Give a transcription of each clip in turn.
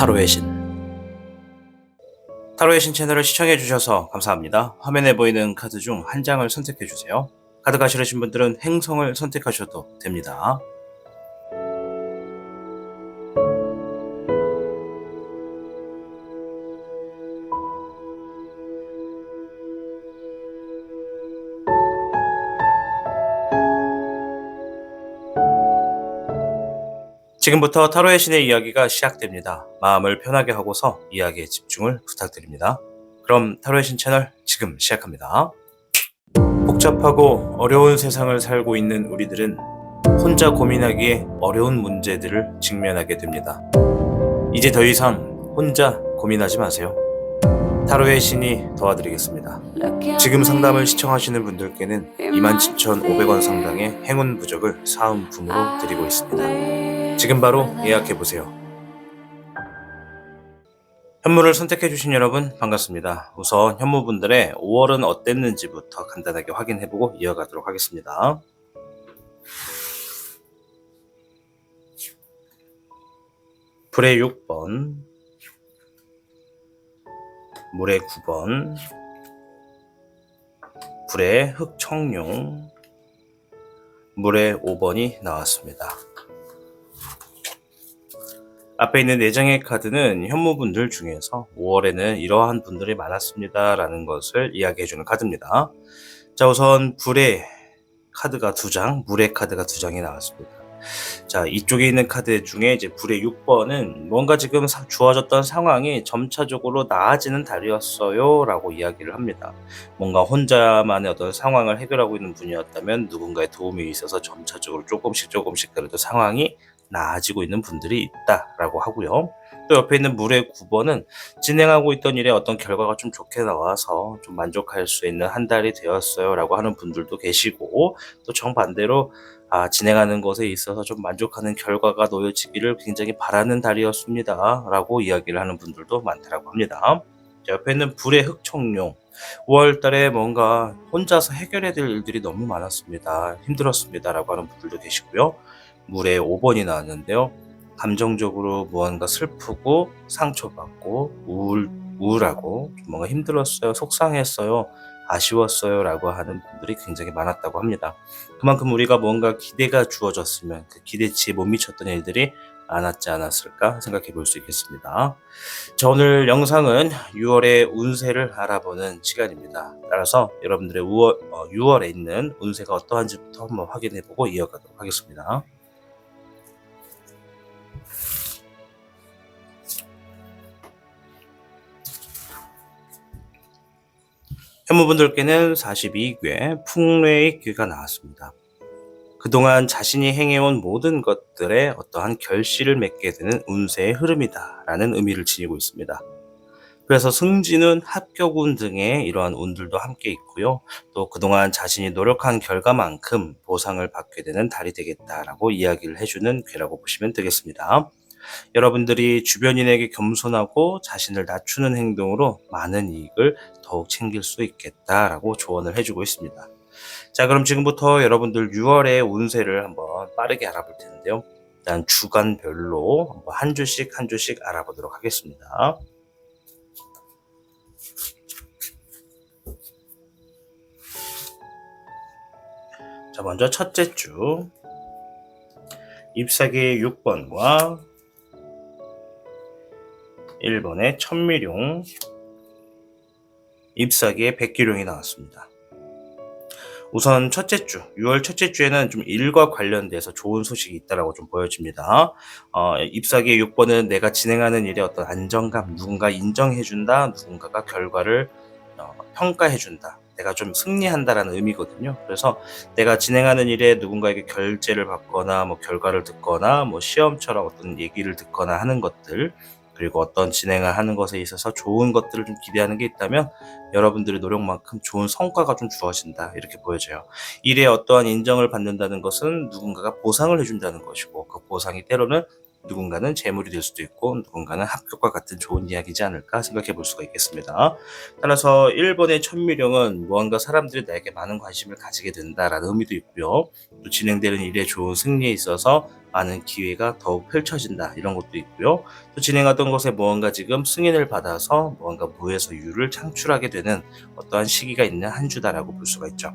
타로의 신. 타로의 신 채널을 시청해주셔서 감사합니다. 화면에 보이는 카드 중 한 장을 선택해주세요. 카드가 싫으신 분들은 행성을 선택하셔도 됩니다. 지금부터 타로의 신의 이야기가 시작됩니다. 마음을 편하게 하고서 이야기에 집중을 부탁드립니다. 그럼 타로의 신 채널 지금 시작합니다. 복잡하고 어려운 세상을 살고 있는 우리들은 혼자 고민하기에 어려운 문제들을 직면하게 됩니다. 이제 더 이상 혼자 고민하지 마세요. 타로의 신이 도와드리겠습니다. 지금 상담을 시청하시는 분들께는 27,500원 상당의 행운 부적을 사은품으로 드리고 있습니다. 지금 바로 예약해보세요. 현무를 선택해주신 여러분 반갑습니다. 우선 현무분들의 5월은 어땠는지부터 간단하게 확인해보고 이어가도록 하겠습니다. 불의 6번, 물의 9번, 불의 흑청룡, 물의 5번이 나왔습니다. 앞에 있는 4장의 카드는 현무분들 중에서 5월에는 이러한 분들이 많았습니다 라는 것을 이야기해주는 카드입니다. 자, 우선 불의 카드가 2장, 물의 카드가 2장이 나왔습니다. 자, 이쪽에 있는 카드 중에 이제 불의 6번은 뭔가 지금 주어졌던 상황이 점차적으로 나아지는 달이었어요 라고 이야기를 합니다. 뭔가 혼자만의 어떤 상황을 해결하고 있는 분이었다면 누군가의 도움이 있어서 점차적으로 조금씩 그래도 상황이 나아지고 있는 분들이 있다라고 하고요. 또 옆에 있는 물의 9번은 진행하고 있던 일에 어떤 결과가 좀 좋게 나와서 좀 만족할 수 있는 한 달이 되었어요 라고 하는 분들도 계시고, 또 정반대로 진행하는 것에 있어서 좀 만족하는 결과가 놓여지기를 굉장히 바라는 달이었습니다 라고 이야기를 하는 분들도 많다고 합니다. 옆에 있는 불의 흑청룡, 5월달에 뭔가 혼자서 해결해야 될 일들이 너무 많았습니다, 힘들었습니다 라고 하는 분들도 계시고요. 물의 5번이 나왔는데요. 감정적으로 무언가 슬프고 상처받고 우울하고 뭔가 힘들었어요, 속상했어요, 아쉬웠어요 라고 하는 분들이 굉장히 많았다고 합니다. 그만큼 우리가 뭔가 기대가 주어졌으면 그 기대치에 못 미쳤던 일들이 많았지 않았을까 생각해 볼 수 있겠습니다. 자, 오늘 영상은 6월의 운세를 알아보는 시간입니다. 따라서 여러분들의 6월에 있는 운세가 어떠한지부터 한번 확인해 보고 이어가도록 하겠습니다. 현무분들께는 42괴 풍뢰의 괴가 나왔습니다. 그동안 자신이 행해온 모든 것들에 어떠한 결실을 맺게 되는 운세의 흐름이다 라는 의미를 지니고 있습니다. 그래서 승진운, 합격운 등의 이러한 운들도 함께 있고요. 또 그동안 자신이 노력한 결과만큼 보상을 받게 되는 달이 되겠다라고 이야기를 해주는 괴라고 보시면 되겠습니다. 여러분들이 주변인에게 겸손하고 자신을 낮추는 행동으로 많은 이익을 더욱 챙길 수 있겠다라고 조언을 해주고 있습니다. 자, 그럼 지금부터 여러분들 6월의 운세를 한번 빠르게 알아볼 텐데요. 일단 주간별로 한번 한 주씩 알아보도록 하겠습니다. 자, 먼저 첫째 주 잎사귀의 6번과 1번의 천미룡, 잎사귀의 백기룡이 나왔습니다. 우선 첫째 주, 6월 첫째 주에는 좀 일과 관련돼서 좋은 소식이 있다라고 좀 보여집니다. 잎사귀의 6번은 내가 진행하는 일에 어떤 안정감, 누군가 인정해준다, 누군가가 결과를 평가해준다, 내가 좀 승리한다라는 의미거든요. 그래서 내가 진행하는 일에 누군가에게 결제를 받거나 뭐 결과를 듣거나 뭐 시험처럼 어떤 얘기를 듣거나 하는 것들, 그리고 어떤 진행을 하는 것에 있어서 좋은 것들을 좀 기대하는 게 있다면 여러분들의 노력만큼 좋은 성과가 좀 주어진다 이렇게 보여져요. 일에 어떠한 인정을 받는다는 것은 누군가가 보상을 해준다는 것이고, 그 보상이 때로는 누군가는 재물이 될 수도 있고 누군가는 합격과 같은 좋은 이야기지 않을까 생각해 볼 수가 있겠습니다. 따라서 1번의 천미령은 무언가 사람들이 나에게 많은 관심을 가지게 된다라는 의미도 있고요. 또 진행되는 일에 좋은 승리에 있어서 많은 기회가 더욱 펼쳐진다 이런 것도 있고요. 또 진행하던 것에 무언가 지금 승인을 받아서 무언가 무에서 유를 창출하게 되는 어떠한 시기가 있는 한 주다라고 볼 수가 있죠.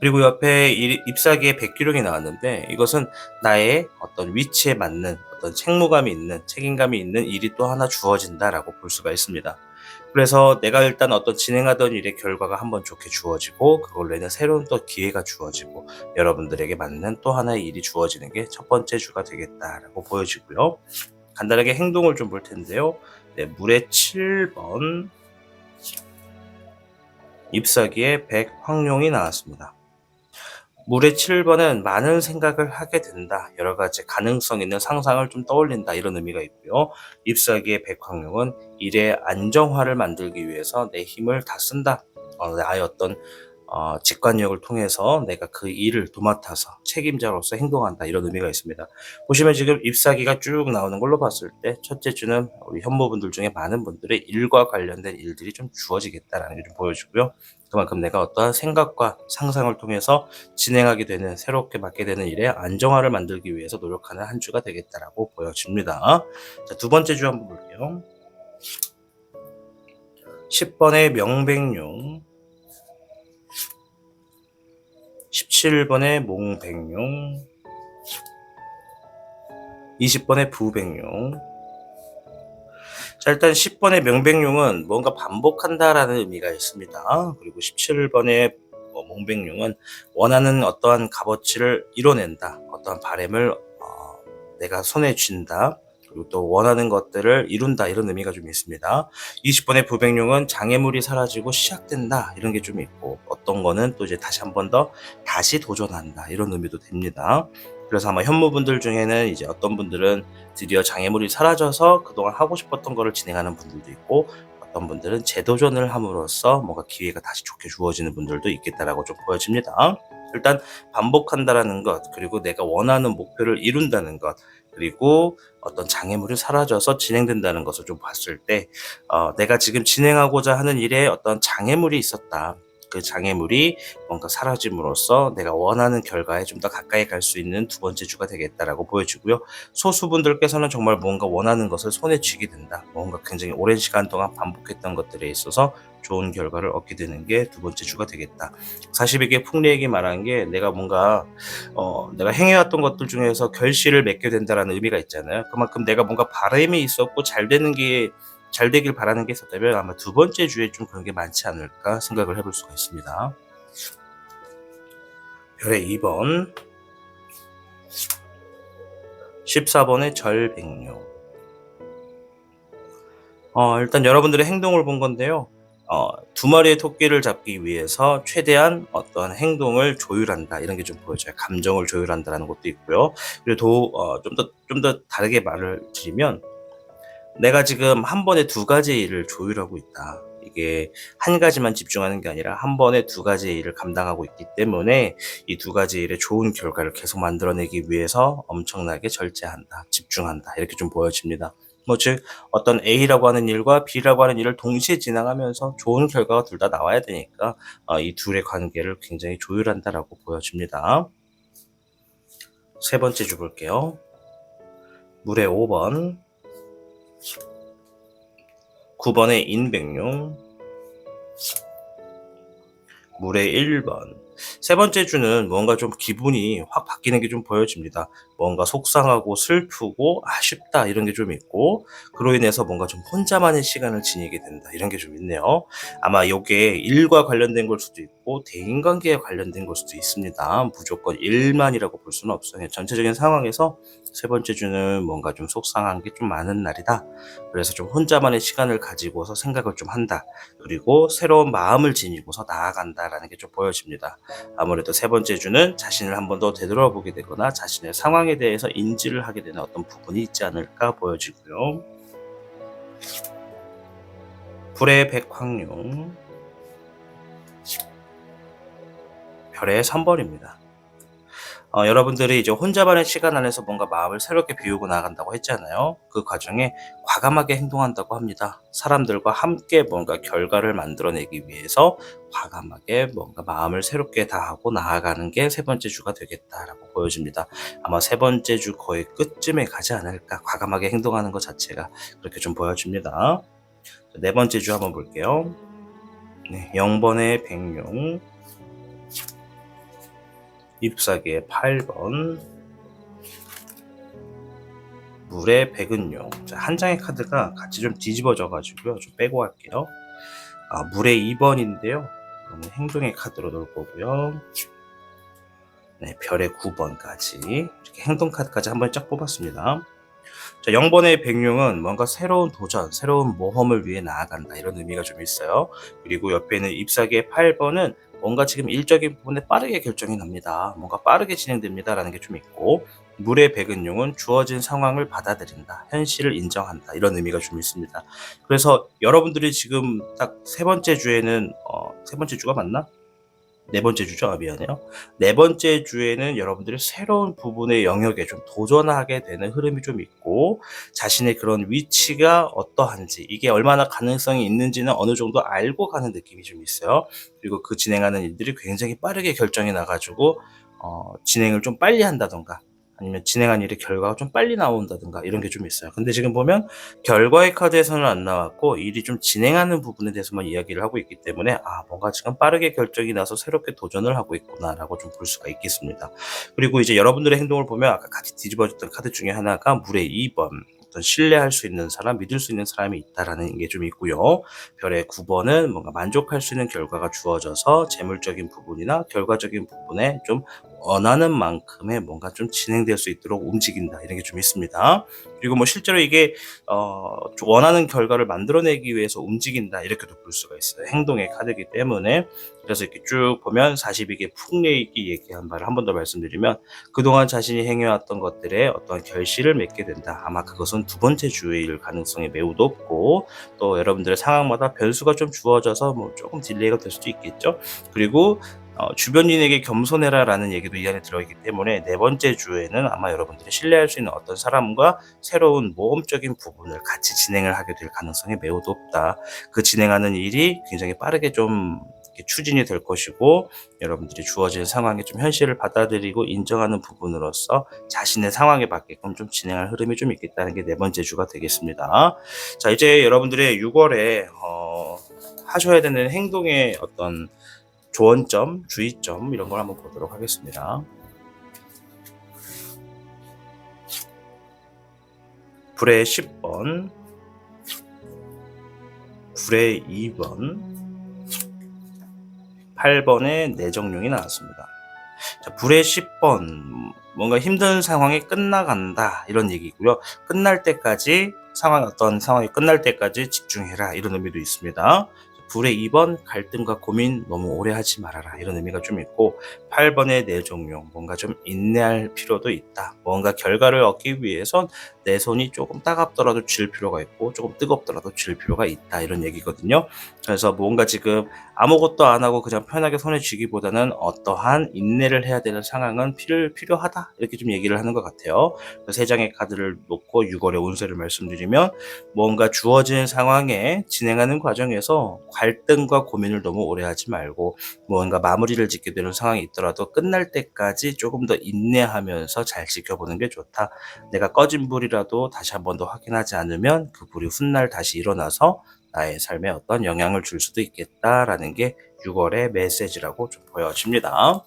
그리고 옆에 잎사귀에 백기룡이 나왔는데 이것은 나의 어떤 위치에 맞는 어떤 책무감이 있는 책임감이 있는 일이 또 하나 주어진다라고 볼 수가 있습니다. 그래서 내가 일단 어떤 진행하던 일의 결과가 한번 좋게 주어지고 그걸로 인해 새로운 또 기회가 주어지고 여러분들에게 맞는 또 하나의 일이 주어지는 게 첫 번째 주가 되겠다라고 보여지고요. 간단하게 행동을 좀 볼 텐데요. 네, 물의 7번 잎사귀에 백황룡이 나왔습니다. 물의 7번은 많은 생각을 하게 된다. 여러 가지 가능성 있는 상상을 좀 떠올린다. 이런 의미가 있고요. 잎사귀의 백황룡은 일의 안정화를 만들기 위해서 내 힘을 다 쓴다. 나의 어떤 직관력을 통해서 내가 그 일을 도맡아서 책임자로서 행동한다. 이런 의미가 있습니다. 보시면 지금 잎사귀가 쭉 나오는 걸로 봤을 때 첫째 주는 우리 현모분들 중에 많은 분들의 일과 관련된 일들이 좀 주어지겠다라는 게 좀 보여주고요. 그만큼 내가 어떠한 생각과 상상을 통해서 진행하게 되는 새롭게 맡게 되는 일에 안정화를 만들기 위해서 노력하는 한 주가 되겠다라고 보여집니다. 자, 두 번째 주 한번 볼게요. 10번의 명백룡, 17번의 몽백룡, 20번의 부백룡. 자, 일단 10번의 명백룡은 뭔가 반복한다라는 의미가 있습니다. 그리고 17번의 몽백룡은 원하는 어떠한 값어치를 이뤄낸다. 어떠한 바람을 내가 손에 쥔다. 그리고 또 원하는 것들을 이룬다. 이런 의미가 좀 있습니다. 20번의 부백룡은 장애물이 사라지고 시작된다. 이런 게 좀 있고 어떤 거는 또 이제 다시 한 번 더 다시 도전한다. 이런 의미도 됩니다. 그래서 아마 현무분들 중에는 이제 어떤 분들은 드디어 장애물이 사라져서 그동안 하고 싶었던 거를 진행하는 분들도 있고 어떤 분들은 재도전을 함으로써 뭔가 기회가 다시 좋게 주어지는 분들도 있겠다라고 좀 보여집니다. 일단 반복한다라는 것, 그리고 내가 원하는 목표를 이룬다는 것, 그리고 어떤 장애물이 사라져서 진행된다는 것을 좀 봤을 때 내가 지금 진행하고자 하는 일에 어떤 장애물이 있었다. 그 장애물이 뭔가 사라짐으로써 내가 원하는 결과에 좀 더 가까이 갈 수 있는 두 번째 주가 되겠다라고 보여지고요. 소수분들께서는 정말 뭔가 원하는 것을 손에 쥐게 된다. 뭔가 굉장히 오랜 시간 동안 반복했던 것들에 있어서 좋은 결과를 얻게 되는 게 두 번째 주가 되겠다. 사실 이게 풍리에게 말한 게 내가 뭔가 내가 행해왔던 것들 중에서 결실을 맺게 된다라는 의미가 있잖아요. 그만큼 내가 뭔가 바람이 있었고 잘 되길 바라는 게 있었다면 아마 두 번째 주에 좀 그런 게 많지 않을까 생각을 해볼 수가 있습니다. 별의 2번 14번의 절백룡. 일단 여러분들의 행동을 본 건데요. 두 마리의 토끼를 잡기 위해서 최대한 어떤 행동을 조율한다. 이런 게 좀 보여져요. 감정을 조율한다라는 것도 있고요. 그리고 좀 더 다르게 말을 드리면 내가 지금 한 번에 두 가지 일을 조율하고 있다. 이게 한 가지만 집중하는 게 아니라 한 번에 두 가지의 일을 감당하고 있기 때문에 이 두 가지 일의 좋은 결과를 계속 만들어내기 위해서 엄청나게 절제한다, 집중한다 이렇게 좀 보여집니다. 즉 어떤 A라고 하는 일과 B라고 하는 일을 동시에 진행하면서 좋은 결과가 둘 다 나와야 되니까 이 둘의 관계를 굉장히 조율한다라고 보여집니다. 세 번째 주 볼게요. 물의 5번 9번의 인백룡, 물의 1번. 세 번째 주는 뭔가 좀 기분이 확 바뀌는 게 좀 보여집니다. 뭔가 속상하고 슬프고 아쉽다 이런 게 좀 있고 그로 인해서 뭔가 좀 혼자만의 시간을 지니게 된다 이런 게 좀 있네요. 아마 이게 일과 관련된 걸 수도 있고 대인관계에 관련된 걸 수도 있습니다. 무조건 일만이라고 볼 수는 없어요. 전체적인 상황에서 세 번째 주는 뭔가 좀 속상한 게 좀 많은 날이다. 그래서 좀 혼자만의 시간을 가지고서 생각을 좀 한다. 그리고 새로운 마음을 지니고서 나아간다라는 게 좀 보여집니다. 아무래도 세 번째 주는 자신을 한 번 더 되돌아보게 되거나 자신의 상황에 대해서 인지를 하게 되는 어떤 부분이 있지 않을까 보여지고요. 불의 백황룡, 별의 3번입니다. 여러분들이 이제 혼자만의 시간 안에서 뭔가 마음을 새롭게 비우고 나간다고 했잖아요. 그 과정에 과감하게 행동한다고 합니다. 사람들과 함께 뭔가 결과를 만들어내기 위해서 과감하게 뭔가 마음을 새롭게 다하고 나아가는 게 세 번째 주가 되겠다라고 보여집니다. 아마 세 번째 주 거의 끝쯤에 가지 않을까. 과감하게 행동하는 것 자체가 그렇게 좀 보여집니다. 네 번째 주 한번 볼게요. 네, 0번의 백룡, 잎사귀의 8번, 물의 백은용. 자, 한 장의 카드가 같이 좀 뒤집어져 가지고요. 좀 빼고 갈게요. 물의 2번인데요. 이거는 행동의 카드로 놓을 거고요. 네, 별의 9번까지 이렇게 행동 카드까지 한번 쫙 뽑았습니다. 자, 0번의 백룡은 뭔가 새로운 도전, 새로운 모험을 위해 나아간다 이런 의미가 좀 있어요. 그리고 옆에 있는 잎사귀의 8번은 뭔가 지금 일적인 부분에 빠르게 결정이 납니다. 뭔가 빠르게 진행됩니다 라는 게 좀 있고, 물의 백은용은 주어진 상황을 받아들인다, 현실을 인정한다 이런 의미가 좀 있습니다. 그래서 여러분들이 지금 딱 세 번째 주에는 세 번째 주가 맞나? 네 번째 주죠. 미안해요. 네 번째 주에는 여러분들이 새로운 부분의 영역에 좀 도전하게 되는 흐름이 좀 있고, 자신의 그런 위치가 어떠한지, 이게 얼마나 가능성이 있는지는 어느 정도 알고 가는 느낌이 좀 있어요. 그리고 그 진행하는 일들이 굉장히 빠르게 결정이 나가지고 진행을 좀 빨리 한다던가, 아니면 진행한 일의 결과가 좀 빨리 나온다든가 이런 게 좀 있어요. 근데 지금 보면 결과의 카드에서는 안 나왔고 일이 좀 진행하는 부분에 대해서만 이야기를 하고 있기 때문에 뭔가 지금 빠르게 결정이 나서 새롭게 도전을 하고 있구나라고 좀 볼 수가 있겠습니다. 그리고 이제 여러분들의 행동을 보면 아까 같이 뒤집어졌던 카드 중에 하나가 물의 2번, 어떤 신뢰할 수 있는 사람, 믿을 수 있는 사람이 있다라는 게 좀 있고요. 별의 9번은 뭔가 만족할 수 있는 결과가 주어져서 재물적인 부분이나 결과적인 부분에 좀 원하는 만큼의 뭔가 좀 진행될 수 있도록 움직인다 이런 게 좀 있습니다. 그리고 뭐 실제로 이게 원하는 결과를 만들어내기 위해서 움직인다 이렇게도 볼 수가 있어요. 행동의 카드이기 때문에. 그래서 이렇게 쭉 보면 42개 풍레이기 얘기한 바를 한 번 더 말씀드리면, 그동안 자신이 행해왔던 것들에 어떠한 결실을 맺게 된다. 아마 그것은 두 번째 주일 가능성이 매우 높고, 또 여러분들의 상황마다 변수가 좀 주어져서 뭐 조금 딜레이가 될 수도 있겠죠. 그리고 주변인에게 겸손해라 라는 얘기도 이 안에 들어있기 때문에 네 번째 주에는 아마 여러분들이 신뢰할 수 있는 어떤 사람과 새로운 모험적인 부분을 같이 진행을 하게 될 가능성이 매우 높다. 그 진행하는 일이 굉장히 빠르게 좀 이렇게 추진이 될 것이고, 여러분들이 주어진 상황에 좀 현실을 받아들이고 인정하는 부분으로서 자신의 상황에 맞게끔 좀 진행할 흐름이 좀 있겠다는 게 네 번째 주가 되겠습니다. 자, 이제 여러분들의 6월에 하셔야 되는 행동의 어떤 조언점, 주의점 이런 걸 한번 보도록 하겠습니다. 불의 10번, 불의 2번, 8번의 내정룡이 나왔습니다. 자, 불의 10번, 뭔가 힘든 상황이 끝나간다 이런 얘기고요. 끝날 때까지 어떤 상황이 끝날 때까지 집중해라 이런 의미도 있습니다. 불의 2번, 갈등과 고민 너무 오래 하지 말아라 이런 의미가 좀 있고, 8번의 내종용, 뭔가 좀 인내할 필요도 있다. 뭔가 결과를 얻기 위해선 내 손이 조금 따갑더라도 쥘 필요가 있고 조금 뜨겁더라도 쥘 필요가 있다 이런 얘기거든요. 그래서 뭔가 지금 아무것도 안 하고 그냥 편하게 손에 쥐기보다는 어떠한 인내를 해야 되는 상황은 필요하다 이렇게 좀 얘기를 하는 것 같아요. 세 장의 카드를 놓고 6월의 운세를 말씀드리면, 뭔가 주어진 상황에 진행하는 과정에서 갈등과 고민을 너무 오래 하지 말고 뭔가 마무리를 짓게 되는 상황이 있더라도 끝날 때까지 조금 더 인내하면서 잘 지켜보는 게 좋다. 내가 꺼진 불이라도 다시 한 번 더 확인하지 않으면 그 불이 훗날 다시 일어나서 나의 삶에 어떤 영향을 줄 수도 있겠다라는 게 6월의 메시지라고 좀 보여집니다.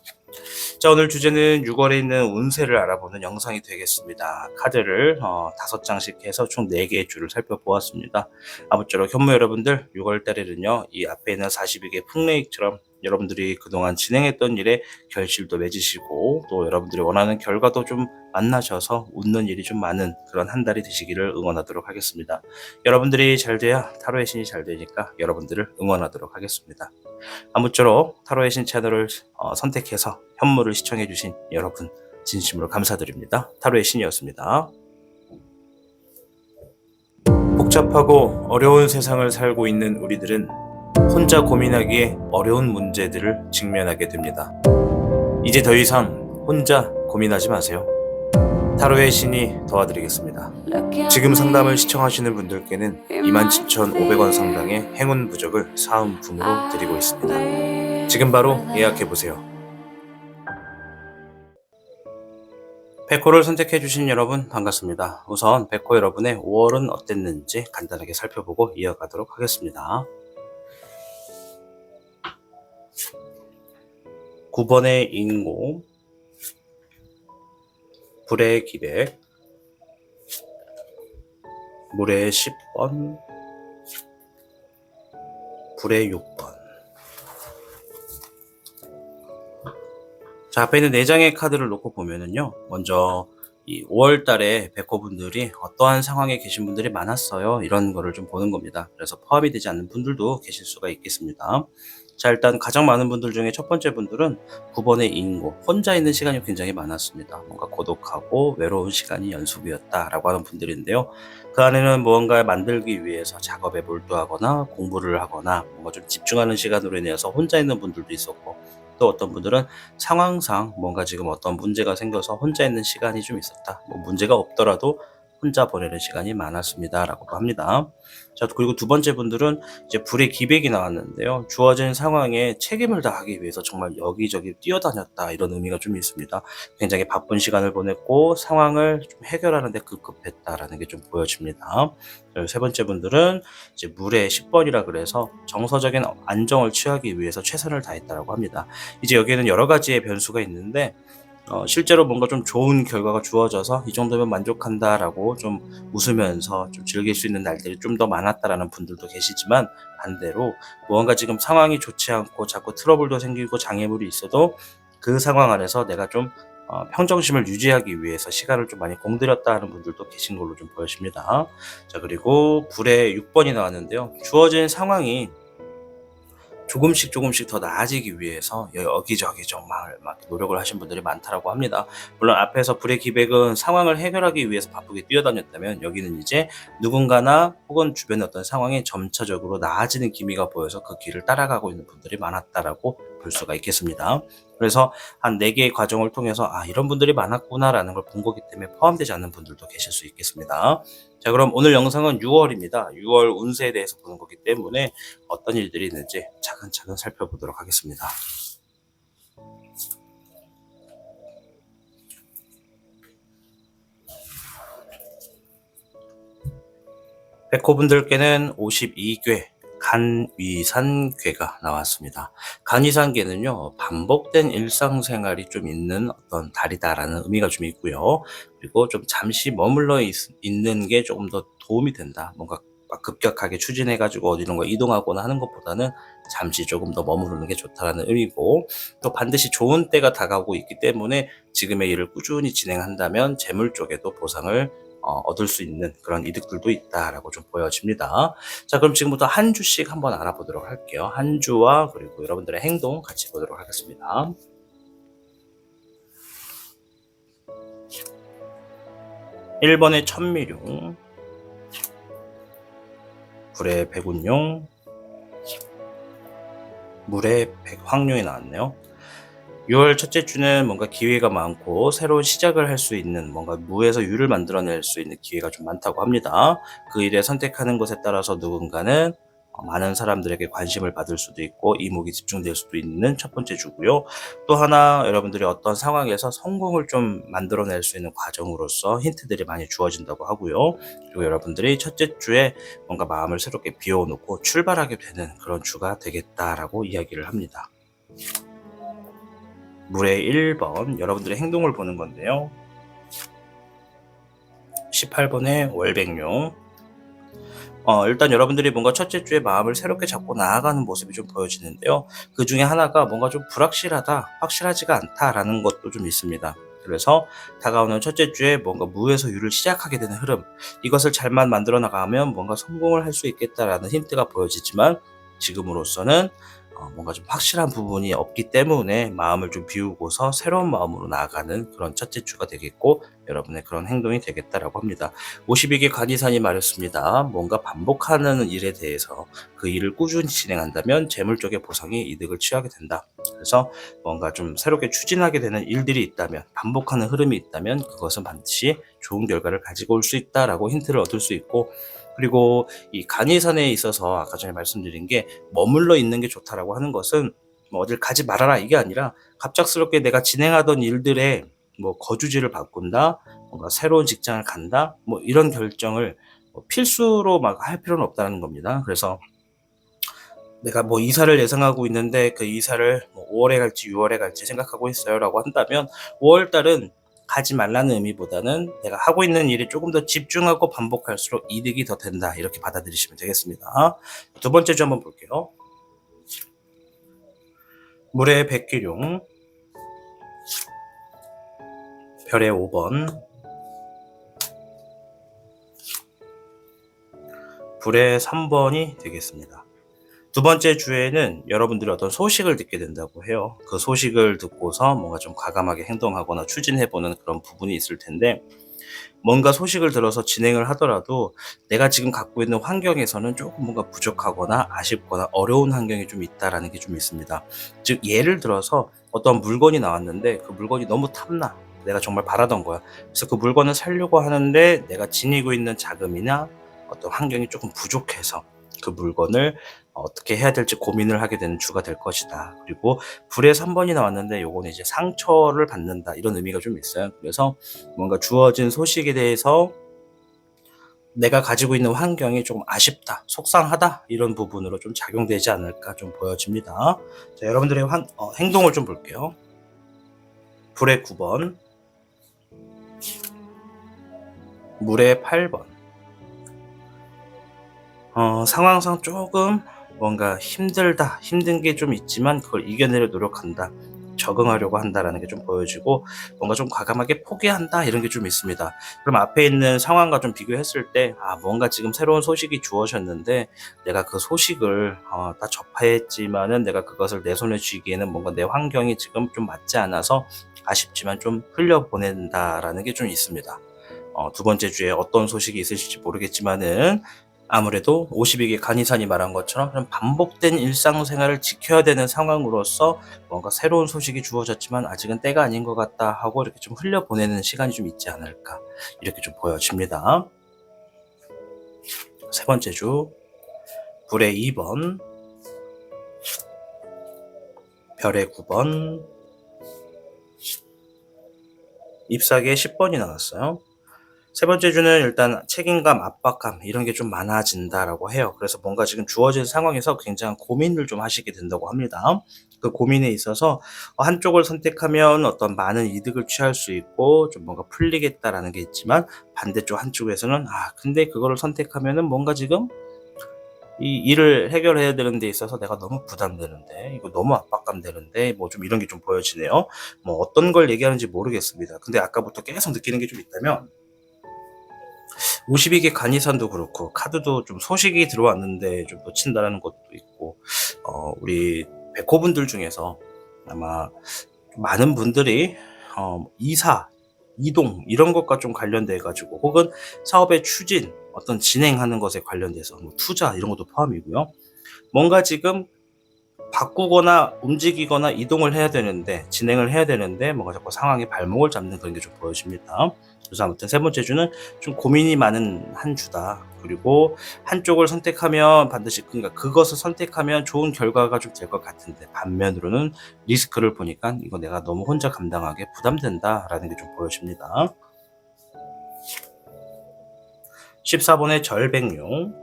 자, 오늘 주제는 6월에 있는 운세를 알아보는 영상이 되겠습니다. 카드를 5장씩 해서 총 4개의 주를 살펴보았습니다. 아무쪼록 현무 여러분들 6월달에는요, 이 앞에 있는 42개 풍레익처럼 여러분들이 그동안 진행했던 일에 결실도 맺으시고, 또 여러분들이 원하는 결과도 좀 만나셔서 웃는 일이 좀 많은 그런 한 달이 되시기를 응원하도록 하겠습니다. 여러분들이 잘 돼야 타로의 신이 잘 되니까 여러분들을 응원하도록 하겠습니다. 아무쪼록 타로의 신 채널을 선택해서 현무를 시청해주신 여러분 진심으로 감사드립니다. 타로의 신이었습니다. 복잡하고 어려운 세상을 살고 있는 우리들은 혼자 고민하기에 어려운 문제들을 직면하게 됩니다. 이제 더 이상 혼자 고민하지 마세요. 타로의 신이 도와드리겠습니다. 지금 상담을 시청하시는 분들께는 27,500원 상당의 행운 부적을 사은품으로 드리고 있습니다. 지금 바로 예약해보세요. 백호를 선택해주신 여러분 반갑습니다. 우선 백호 여러분의 5월은 어땠는지 간단하게 살펴보고 이어가도록 하겠습니다. 9번의 인고, 불의 기백, 물의 10번, 불의 6번. 자, 앞에 있는 4장의 카드를 놓고 보면은요, 먼저 이 5월 달에 백호분들이 어떠한 상황에 계신 분들이 많았어요. 이런 거를 좀 보는 겁니다. 그래서 포함이 되지 않는 분들도 계실 수가 있겠습니다. 자, 일단 가장 많은 분들 중에 첫 번째 분들은 9번의 인고, 혼자 있는 시간이 굉장히 많았습니다. 뭔가 고독하고 외로운 시간이 연속이었다라고 하는 분들인데요. 그 안에는 무언가 만들기 위해서 작업에 몰두하거나 공부를 하거나 뭔가 좀 집중하는 시간으로 인해서 혼자 있는 분들도 있었고, 또 어떤 분들은 상황상 뭔가 지금 어떤 문제가 생겨서 혼자 있는 시간이 좀 있었다. 뭐 문제가 없더라도 혼자 보내는 시간이 많았습니다. 라고도 합니다. 자, 그리고 두 번째 분들은 이제 불의 기백이 나왔는데요. 주어진 상황에 책임을 다하기 위해서 정말 여기저기 뛰어다녔다. 이런 의미가 좀 있습니다. 굉장히 바쁜 시간을 보냈고 상황을 좀 해결하는 데 급급했다라는 게 좀 보여집니다. 세 번째 분들은 이제 물의 10번이라 그래서 정서적인 안정을 취하기 위해서 최선을 다했다라고 합니다. 이제 여기에는 여러 가지의 변수가 있는데 실제로 뭔가 좀 좋은 결과가 주어져서 이 정도면 만족한다라고 좀 웃으면서 좀 즐길 수 있는 날들이 좀 더 많았다라는 분들도 계시지만, 반대로 무언가 지금 상황이 좋지 않고 자꾸 트러블도 생기고 장애물이 있어도 그 상황 안에서 내가 좀 평정심을 유지하기 위해서 시간을 좀 많이 공들였다 하는 분들도 계신 걸로 좀 보여집니다. 자, 그리고 불의 6번이 나왔는데요. 주어진 상황이 조금씩 더 나아지기 위해서 여기저기 정말 막 노력을 하신 분들이 많다라고 합니다. 물론 앞에서 불의 기백은 상황을 해결하기 위해서 바쁘게 뛰어다녔다면, 여기는 이제 누군가나 혹은 주변의 어떤 상황이 점차적으로 나아지는 기미가 보여서 그 길을 따라가고 있는 분들이 많았다라고 볼 수가 있겠습니다. 그래서 한 4개의 과정을 통해서 이런 분들이 많았구나라는 걸 본 거기 때문에 포함되지 않는 분들도 계실 수 있겠습니다. 자, 그럼 오늘 영상은 6월입니다. 6월 운세에 대해서 보는 거기 때문에 어떤 일들이 있는지 차근차근 살펴보도록 하겠습니다. 백호분들께는 52궤 간위산궤가 나왔습니다. 간위산궤는요, 반복된 일상생활이 좀 있는 어떤 달이다라는 의미가 좀 있고요. 그리고 좀 잠시 머물러 있는 게 조금 더 도움이 된다. 뭔가 막 급격하게 추진해가지고 어디론가 이동하거나 하는 것보다는 잠시 조금 더 머무르는 게 좋다라는 의미고, 또 반드시 좋은 때가 다가오고 있기 때문에 지금의 일을 꾸준히 진행한다면 재물 쪽에도 보상을 얻을 수 있는 그런 이득들도 있다라고 좀 보여집니다. 자, 그럼 지금부터 한 주씩 한번 알아보도록 할게요. 한 주와 그리고 여러분들의 행동 같이 보도록 하겠습니다. 1번의 천미룡, 불의 백운용, 물의 백황룡이 나왔네요. 6월 첫째 주는 뭔가 기회가 많고 새로운 시작을 할 수 있는, 뭔가 무에서 유를 만들어낼 수 있는 기회가 좀 많다고 합니다. 그 일에 선택하는 것에 따라서 누군가는 많은 사람들에게 관심을 받을 수도 있고 이목이 집중될 수도 있는 첫 번째 주고요. 또 하나, 여러분들이 어떤 상황에서 성공을 좀 만들어낼 수 있는 과정으로서 힌트들이 많이 주어진다고 하고요. 그리고 여러분들이 첫째 주에 뭔가 마음을 새롭게 비워놓고 출발하게 되는 그런 주가 되겠다라고 이야기를 합니다. 물의 1번, 여러분들의 행동을 보는 건데요. 18번의 월백룡. 일단 여러분들이 뭔가 첫째 주에 마음을 새롭게 잡고 나아가는 모습이 좀 보여지는데요. 그 중에 하나가 뭔가 좀 불확실하다, 확실하지가 않다라는 것도 좀 있습니다. 그래서 다가오는 첫째 주에 뭔가 무에서 유를 시작하게 되는 흐름, 이것을 잘만 만들어 나가면 뭔가 성공을 할 수 있겠다라는 힌트가 보여지지만, 지금으로서는 뭔가 좀 확실한 부분이 없기 때문에 마음을 좀 비우고서 새로운 마음으로 나아가는 그런 첫째 주가 되겠고, 여러분의 그런 행동이 되겠다라고 합니다. 52개 간이산이 말했습니다. 뭔가 반복하는 일에 대해서 그 일을 꾸준히 진행한다면 재물적인 보상이 이득을 취하게 된다. 그래서 뭔가 좀 새롭게 추진하게 되는 일들이 있다면, 반복하는 흐름이 있다면 그것은 반드시 좋은 결과를 가지고 올 수 있다라고 힌트를 얻을 수 있고, 그리고 이 간이산에 있어서 아까 전에 말씀드린 게 머물러 있는 게 좋다라고 하는 것은 뭐 어딜 가지 말아라 이게 아니라, 갑작스럽게 내가 진행하던 일들에 뭐 거주지를 바꾼다, 뭔가 새로운 직장을 간다, 뭐 이런 결정을 뭐 필수로 막 할 필요는 없다는 겁니다. 그래서 내가 뭐 이사를 예상하고 있는데 그 이사를 뭐 5월에 갈지 6월에 갈지 생각하고 있어요라고 한다면, 5월 달은 가지 말라는 의미보다는 내가 하고 있는 일에 조금 더 집중하고 반복할수록 이득이 더 된다, 이렇게 받아들이시면 되겠습니다. 두 번째 주 한번 볼게요. 물의 백기룡, 별의 5번, 불의 3번이 되겠습니다. 두 번째 주에는 여러분들이 어떤 소식을 듣게 된다고 해요. 그 소식을 듣고서 뭔가 좀 과감하게 행동하거나 추진해보는 그런 부분이 있을 텐데, 뭔가 소식을 들어서 진행을 하더라도 내가 지금 갖고 있는 환경에서는 조금 뭔가 부족하거나 아쉽거나 어려운 환경이 좀 있다라는 게 좀 있습니다. 즉, 예를 들어서 어떤 물건이 나왔는데 그 물건이 너무 탐나. 내가 정말 바라던 거야. 그래서 그 물건을 사려고 하는데 내가 지니고 있는 자금이나 어떤 환경이 조금 부족해서 그 물건을 어떻게 해야 될지 고민을 하게 되는 주가 될 것이다. 그리고 불의 3번이 나왔는데 요거는 이제 상처를 받는다, 이런 의미가 좀 있어요. 그래서 뭔가 주어진 소식에 대해서 내가 가지고 있는 환경이 조금 아쉽다, 속상하다, 이런 부분으로 좀 작용되지 않을까 좀 보여집니다. 자, 여러분들의 행동을 좀 볼게요. 불의 9번, 물의 8번. 상황상 조금 뭔가 힘들다, 힘든 게 좀 있지만 그걸 이겨내려 노력한다, 적응하려고 한다라는 게 좀 보여지고, 뭔가 좀 과감하게 포기한다, 이런 게 좀 있습니다. 그럼 앞에 있는 상황과 좀 비교했을 때, 뭔가 지금 새로운 소식이 주어졌는데 내가 그 소식을 다 접했지만은 내가 그것을 내 손에 쥐기에는 뭔가 내 환경이 지금 좀 맞지 않아서 아쉽지만 좀 흘려보낸다라는 게 좀 있습니다. 두 번째 주에 어떤 소식이 있으실지 모르겠지만은, 아무래도 52개 간이산이 말한 것처럼 좀 반복된 일상생활을 지켜야 되는 상황으로서 뭔가 새로운 소식이 주어졌지만 아직은 때가 아닌 것 같다 하고 이렇게 좀 흘려보내는 시간이 좀 있지 않을까, 이렇게 좀 보여집니다. 세 번째 주, 불의 2번, 별의 9번, 잎사귀의 10번이 나왔어요. 세 번째 주는 일단 책임감, 압박감 이런 게 좀 많아진다라고 해요. 그래서 뭔가 지금 주어진 상황에서 굉장한 고민을 좀 하시게 된다고 합니다. 그 고민에 있어서 한쪽을 선택하면 어떤 많은 이득을 취할 수 있고 좀 뭔가 풀리겠다라는 게 있지만, 반대쪽 한쪽에서는 근데 그거를 선택하면은 뭔가 지금 이 일을 해결해야 되는 데 있어서 내가 너무 부담되는데, 이거 너무 압박감 되는데, 뭐 좀 이런 게 좀 보여지네요. 뭐 어떤 걸 얘기하는지 모르겠습니다. 근데 아까부터 계속 느끼는 게 좀 있다면, 52개 간이산도 그렇고 카드도 좀 소식이 들어왔는데 좀 놓친다라는 것도 있고, 우리 백호분들 중에서 아마 많은 분들이 이사, 이동 이런 것과 좀 관련돼 가지고, 혹은 사업의 추진, 어떤 진행하는 것에 관련돼서 뭐 투자 이런 것도 포함이고요. 뭔가 지금 바꾸거나 움직이거나 이동을 해야 되는데, 진행을 해야 되는데 뭔가 자꾸 상황이 발목을 잡는 그런 게 좀 보여집니다. 그래서 아무튼 세 번째 주는 좀 고민이 많은 한 주다. 그리고 한쪽을 선택하면 반드시, 그러니까 그것을 선택하면 좋은 결과가 좀 될 것 같은데, 반면으로는 리스크를 보니까 이거 내가 너무 혼자 감당하기에 부담된다라는 게 좀 보여집니다. 14번의 절백용,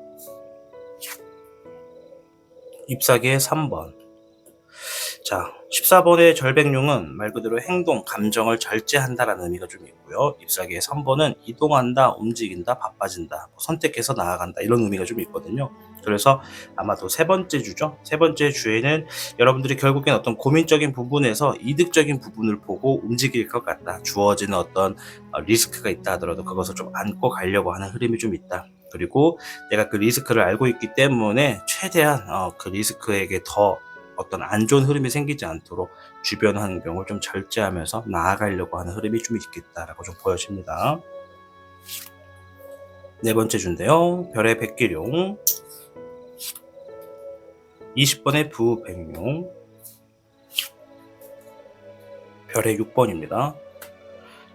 잎사귀의 3번. 자, 14번의 절백용은 말 그대로 행동, 감정을 절제한다라는 의미가 좀 있고요. 잎사귀의 3번은 이동한다, 움직인다, 바빠진다, 선택해서 나아간다, 이런 의미가 좀 있거든요. 그래서 아마도 세 번째 주죠. 세 번째 주에는 여러분들이 결국엔 어떤 고민적인 부분에서 이득적인 부분을 보고 움직일 것 같다. 주어지는 어떤 리스크가 있다 하더라도 그것을 좀 안고 가려고 하는 흐름이 좀 있다. 그리고 내가 그 리스크를 알고 있기 때문에 최대한 그 리스크에게 더 어떤 안 좋은 흐름이 생기지 않도록 주변 환경을 좀 절제하면서 나아가려고 하는 흐름이 좀 있겠다라고 좀 보여집니다. 네 번째 주인데요. 별의 백기룡, 20번의 부백룡, 별의 6번입니다.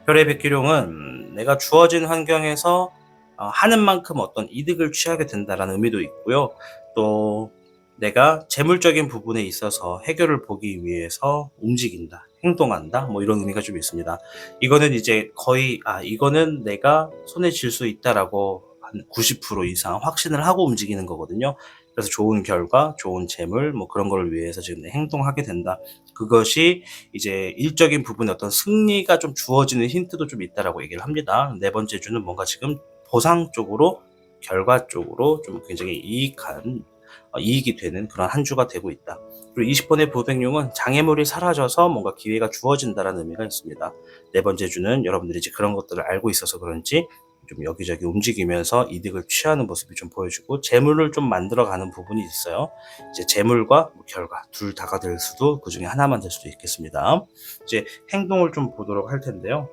별의 백기룡은 내가 주어진 환경에서 하는 만큼 어떤 이득을 취하게 된다라는 의미도 있고요. 또 내가 재물적인 부분에 있어서 해결을 보기 위해서 움직인다, 행동한다, 뭐 이런 의미가 좀 있습니다. 이거는 이제 거의 이거는 내가 손에 쥘 수 있다라고 한 90% 이상 확신을 하고 움직이는 거거든요. 그래서 좋은 결과, 좋은 재물, 뭐 그런 걸 위해서 지금 행동하게 된다. 그것이 이제 일적인 부분에 어떤 승리가 좀 주어지는 힌트도 좀 있다라고 얘기를 합니다. 네 번째 주는 뭔가 지금 보상 쪽으로, 결과 쪽으로 좀 굉장히 이익이 되는 그런 한 주가 되고 있다. 그리고 20번의 부백룡은 장애물이 사라져서 뭔가 기회가 주어진다라는 의미가 있습니다. 네 번째 주는 여러분들이 이제 그런 것들을 알고 있어서 그런지 좀 여기저기 움직이면서 이득을 취하는 모습이 좀 보여주고 재물을 좀 만들어가는 부분이 있어요. 이제 재물과 결과 둘 다가 될 수도 그 중에 하나만 될 수도 있겠습니다. 이제 행동을 좀 보도록 할 텐데요.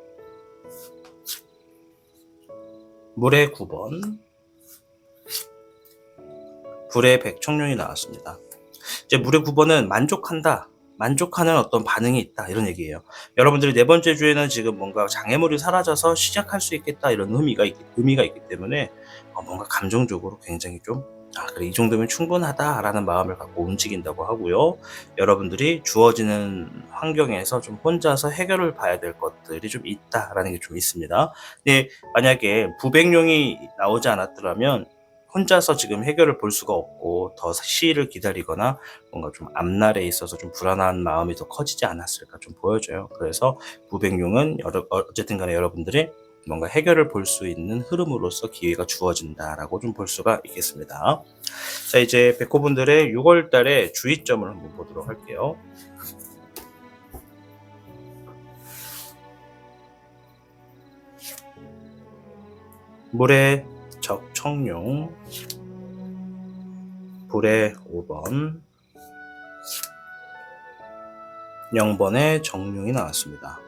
물의 9번, 불의 백청룡이 나왔습니다. 이제 물의 9번은 만족하는 어떤 반응이 있다, 이런 얘기예요. 여러분들이 네 번째 주에는 지금 뭔가 장애물이 사라져서 시작할 수 있겠다, 이런 의미가 있기 때문에 뭔가 감정적으로 굉장히 좀 그래, 이 정도면 충분하다라는 마음을 갖고 움직인다고 하고요. 여러분들이 주어지는 환경에서 좀 혼자서 해결을 봐야 될 것들이 좀 있다라는 게 좀 있습니다. 근데 만약에 부백룡이 나오지 않았더라면 혼자서 지금 해결을 볼 수가 없고 더 시일을 기다리거나 뭔가 좀 앞날에 있어서 좀 불안한 마음이 더 커지지 않았을까 좀 보여져요. 그래서 부백룡은 어쨌든 간에 여러분들이 뭔가 해결을 볼 수 있는 흐름으로서 기회가 주어진다라고 좀 볼 수가 있겠습니다. 자, 이제 백호분들의 6월 달의 주의점을 한번 보도록 할게요. 물의 적청룡, 불의 5번, 0번의 정룡이 나왔습니다.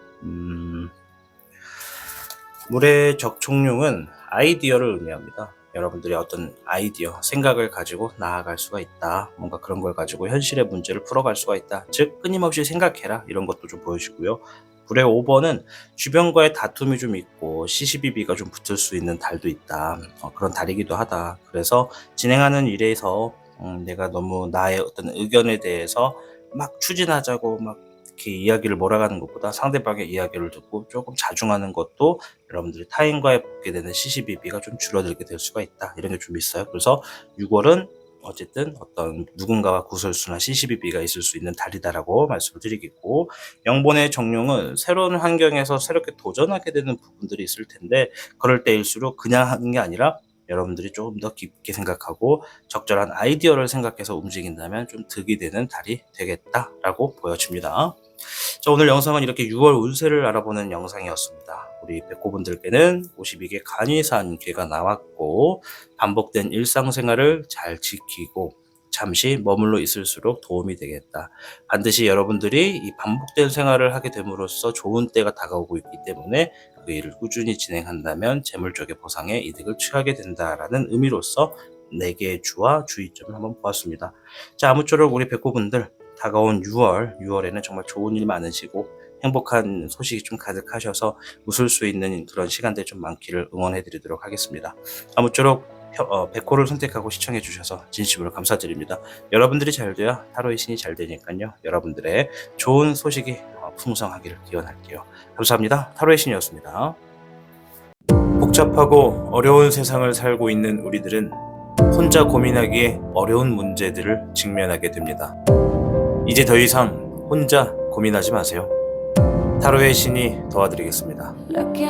물의 적청룡은 아이디어를 의미합니다. 여러분들이 어떤 아이디어, 생각을 가지고 나아갈 수가 있다. 뭔가 그런 걸 가지고 현실의 문제를 풀어갈 수가 있다. 즉 끊임없이 생각해라. 이런 것도 좀 보여주고요. 불의 5번은 주변과의 다툼이 좀 있고 시시비비가 좀 붙을 수 있는 달도 있다. 그런 달이기도 하다. 그래서 진행하는 일에서 내가 너무 나의 어떤 의견에 대해서 막 추진하자고 막 이렇게 이야기를 몰아가는 것보다 상대방의 이야기를 듣고 조금 자중하는 것도 여러분들이 타인과의 붙게 되는 시시비비가 좀 줄어들게 될 수가 있다. 이런 게 좀 있어요. 그래서 6월은 어쨌든 어떤 누군가와 구설수나 시시비비가 있을 수 있는 달이다라고 말씀을 드리겠고, 0번의 정룡은 새로운 환경에서 새롭게 도전하게 되는 부분들이 있을 텐데 그럴 때일수록 그냥 하는 게 아니라 여러분들이 조금 더 깊게 생각하고 적절한 아이디어를 생각해서 움직인다면 좀 득이 되는 달이 되겠다라고 보여집니다. 자, 오늘 영상은 이렇게 6월 운세를 알아보는 영상이었습니다. 우리 백호분들께는 52개 간이산 괴가 나왔고 반복된 일상생활을 잘 지키고 잠시 머물러 있을수록 도움이 되겠다. 반드시 여러분들이 이 반복된 생활을 하게 됨으로써 좋은 때가 다가오고 있기 때문에 그 일을 꾸준히 진행한다면 재물적인 보상에 이득을 취하게 된다라는 의미로서 4개의 주와 주의점을 한번 보았습니다. 자, 아무쪼록 우리 백호분들 다가온 6월에는 정말 좋은 일 많으시고 행복한 소식이 좀 가득하셔서 웃을 수 있는 그런 시간들 좀 많기를 응원해 드리도록 하겠습니다. 아무쪼록 백호를 선택하고 시청해 주셔서 진심으로 감사드립니다. 여러분들이 잘 돼야 타로의 신이 잘 되니까요. 여러분들의 좋은 소식이 풍성하기를 기원할게요. 감사합니다. 타로의 신이었습니다. 복잡하고 어려운 세상을 살고 있는 우리들은 혼자 고민하기에 어려운 문제들을 직면하게 됩니다. 이제 더 이상 혼자 고민하지 마세요. 타로의 신이 도와드리겠습니다.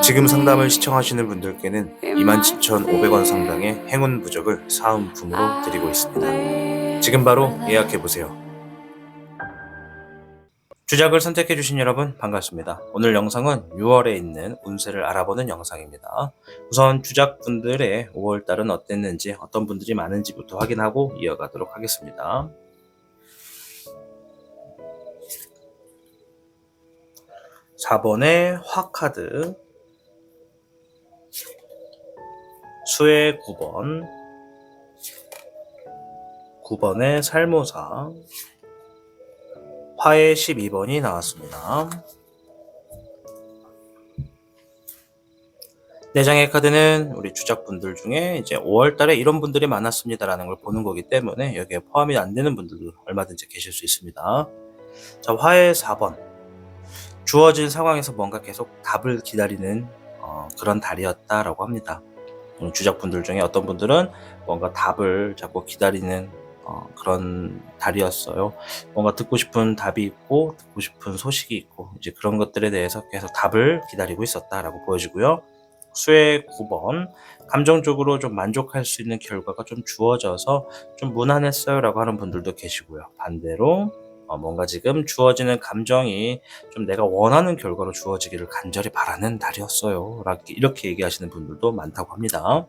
지금 상담을 시청하시는 분들께는 27,500원 상당의 행운 부적을 사은품으로 드리고 있습니다. 지금 바로 예약해보세요. 주작을 선택해주신 여러분 반갑습니다. 오늘 영상은 6월에 있는 운세를 알아보는 영상입니다. 우선 주작분들의 5월달은 어땠는지 어떤 분들이 많은지부터 확인하고 이어가도록 하겠습니다. 4번의 화카드, 수의 9번, 9번의 살모사, 화의 12번이 나왔습니다. 4장의 카드는 우리 주작분들 중에 이제 5월달에 이런 분들이 많았습니다라는 걸 보는 거기 때문에 여기에 포함이 안 되는 분들도 얼마든지 계실 수 있습니다. 자, 화의 4번. 주어진 상황에서 뭔가 계속 답을 기다리는 그런 달이었다라고 합니다. 주작분들 중에 어떤 분들은 뭔가 답을 자꾸 기다리는 그런 달이었어요. 뭔가 듣고 싶은 답이 있고 듣고 싶은 소식이 있고 이제 그런 것들에 대해서 계속 답을 기다리고 있었다라고 보여지고요. 수의 9번, 감정적으로 좀 만족할 수 있는 결과가 좀 주어져서 좀 무난했어요 라고 하는 분들도 계시고요. 반대로 뭔가 지금 주어지는 감정이 좀 내가 원하는 결과로 주어지기를 간절히 바라는 달이었어요 이렇게 얘기하시는 분들도 많다고 합니다.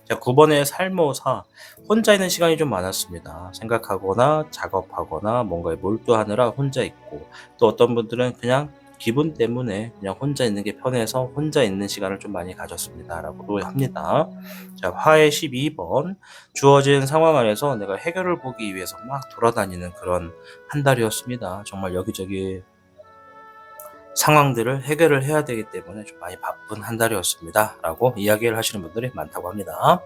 자, 9번의 살모사, 혼자 있는 시간이 좀 많았습니다. 생각하거나 작업하거나 뭔가에 몰두하느라 혼자 있고, 또 어떤 분들은 그냥 기분 때문에 그냥 혼자 있는 게 편해서 혼자 있는 시간을 좀 많이 가졌습니다 라고도 합니다. 자, 화의 12번, 주어진 상황 안에서 내가 해결을 보기 위해서 막 돌아다니는 그런 한 달이었습니다. 정말 여기저기 상황들을 해결을 해야 되기 때문에 좀 많이 바쁜 한 달이었습니다 라고 이야기를 하시는 분들이 많다고 합니다.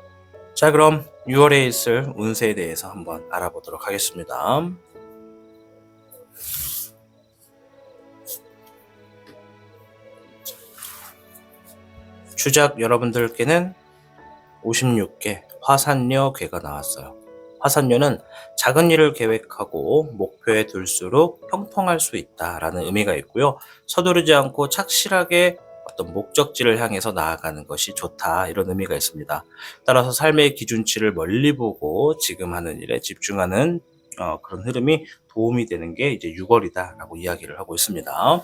자, 그럼 6월에 있을 운세에 대해서 한번 알아보도록 하겠습니다. 주작 여러분들께는 56개 화산녀 괴가 나왔어요. 화산녀는 작은 일을 계획하고 목표에 둘수록 형통할 수 있다라는 의미가 있고요. 서두르지 않고 착실하게 어떤 목적지를 향해서 나아가는 것이 좋다 이런 의미가 있습니다. 따라서 삶의 기준치를 멀리 보고 지금 하는 일에 집중하는 그런 흐름이 도움이 되는 게 이제 6월이다라고 이야기를 하고 있습니다.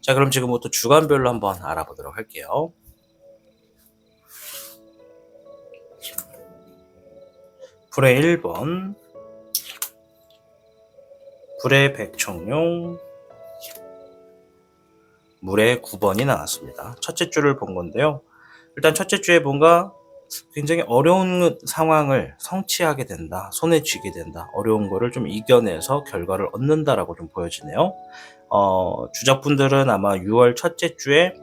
자, 그럼 지금부터 주간별로 한번 알아보도록 할게요. 불의 1번, 불의 백청룡, 물의 9번이 나왔습니다. 첫째 줄을 본 건데요. 일단 첫째 주에 뭔가 굉장히 어려운 상황을 성취하게 된다, 손에 쥐게 된다, 어려운 거를 좀 이겨내서 결과를 얻는다라고 좀 보여지네요. 주작분들은 아마 6월 첫째 주에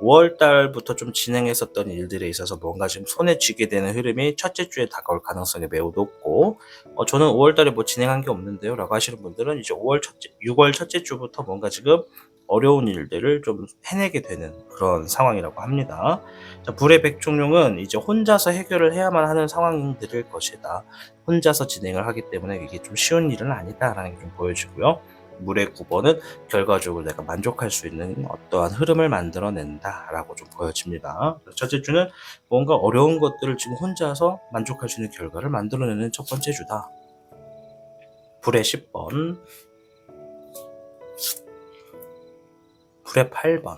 5월 달부터 좀 진행했었던 일들에 있어서 뭔가 지금 손에 쥐게 되는 흐름이 첫째 주에 다가올 가능성이 매우 높고, 저는 5월 달에 뭐 진행한 게 없는데요 라고 하시는 분들은 이제 6월 첫째 주부터 뭔가 지금 어려운 일들을 좀 해내게 되는 그런 상황이라고 합니다. 자, 불의 백종룡은 이제 혼자서 해결을 해야만 하는 상황들일 것이다. 혼자서 진행을 하기 때문에 이게 좀 쉬운 일은 아니다라는 게 좀 보여지고요. 물의 9번은 결과적으로 내가 만족할 수 있는 어떠한 흐름을 만들어낸다라고 좀 보여집니다. 첫째 주는 뭔가 어려운 것들을 지금 혼자서 만족할 수 있는 결과를 만들어내는 첫 번째 주다. 불의 10번, 불의 8번.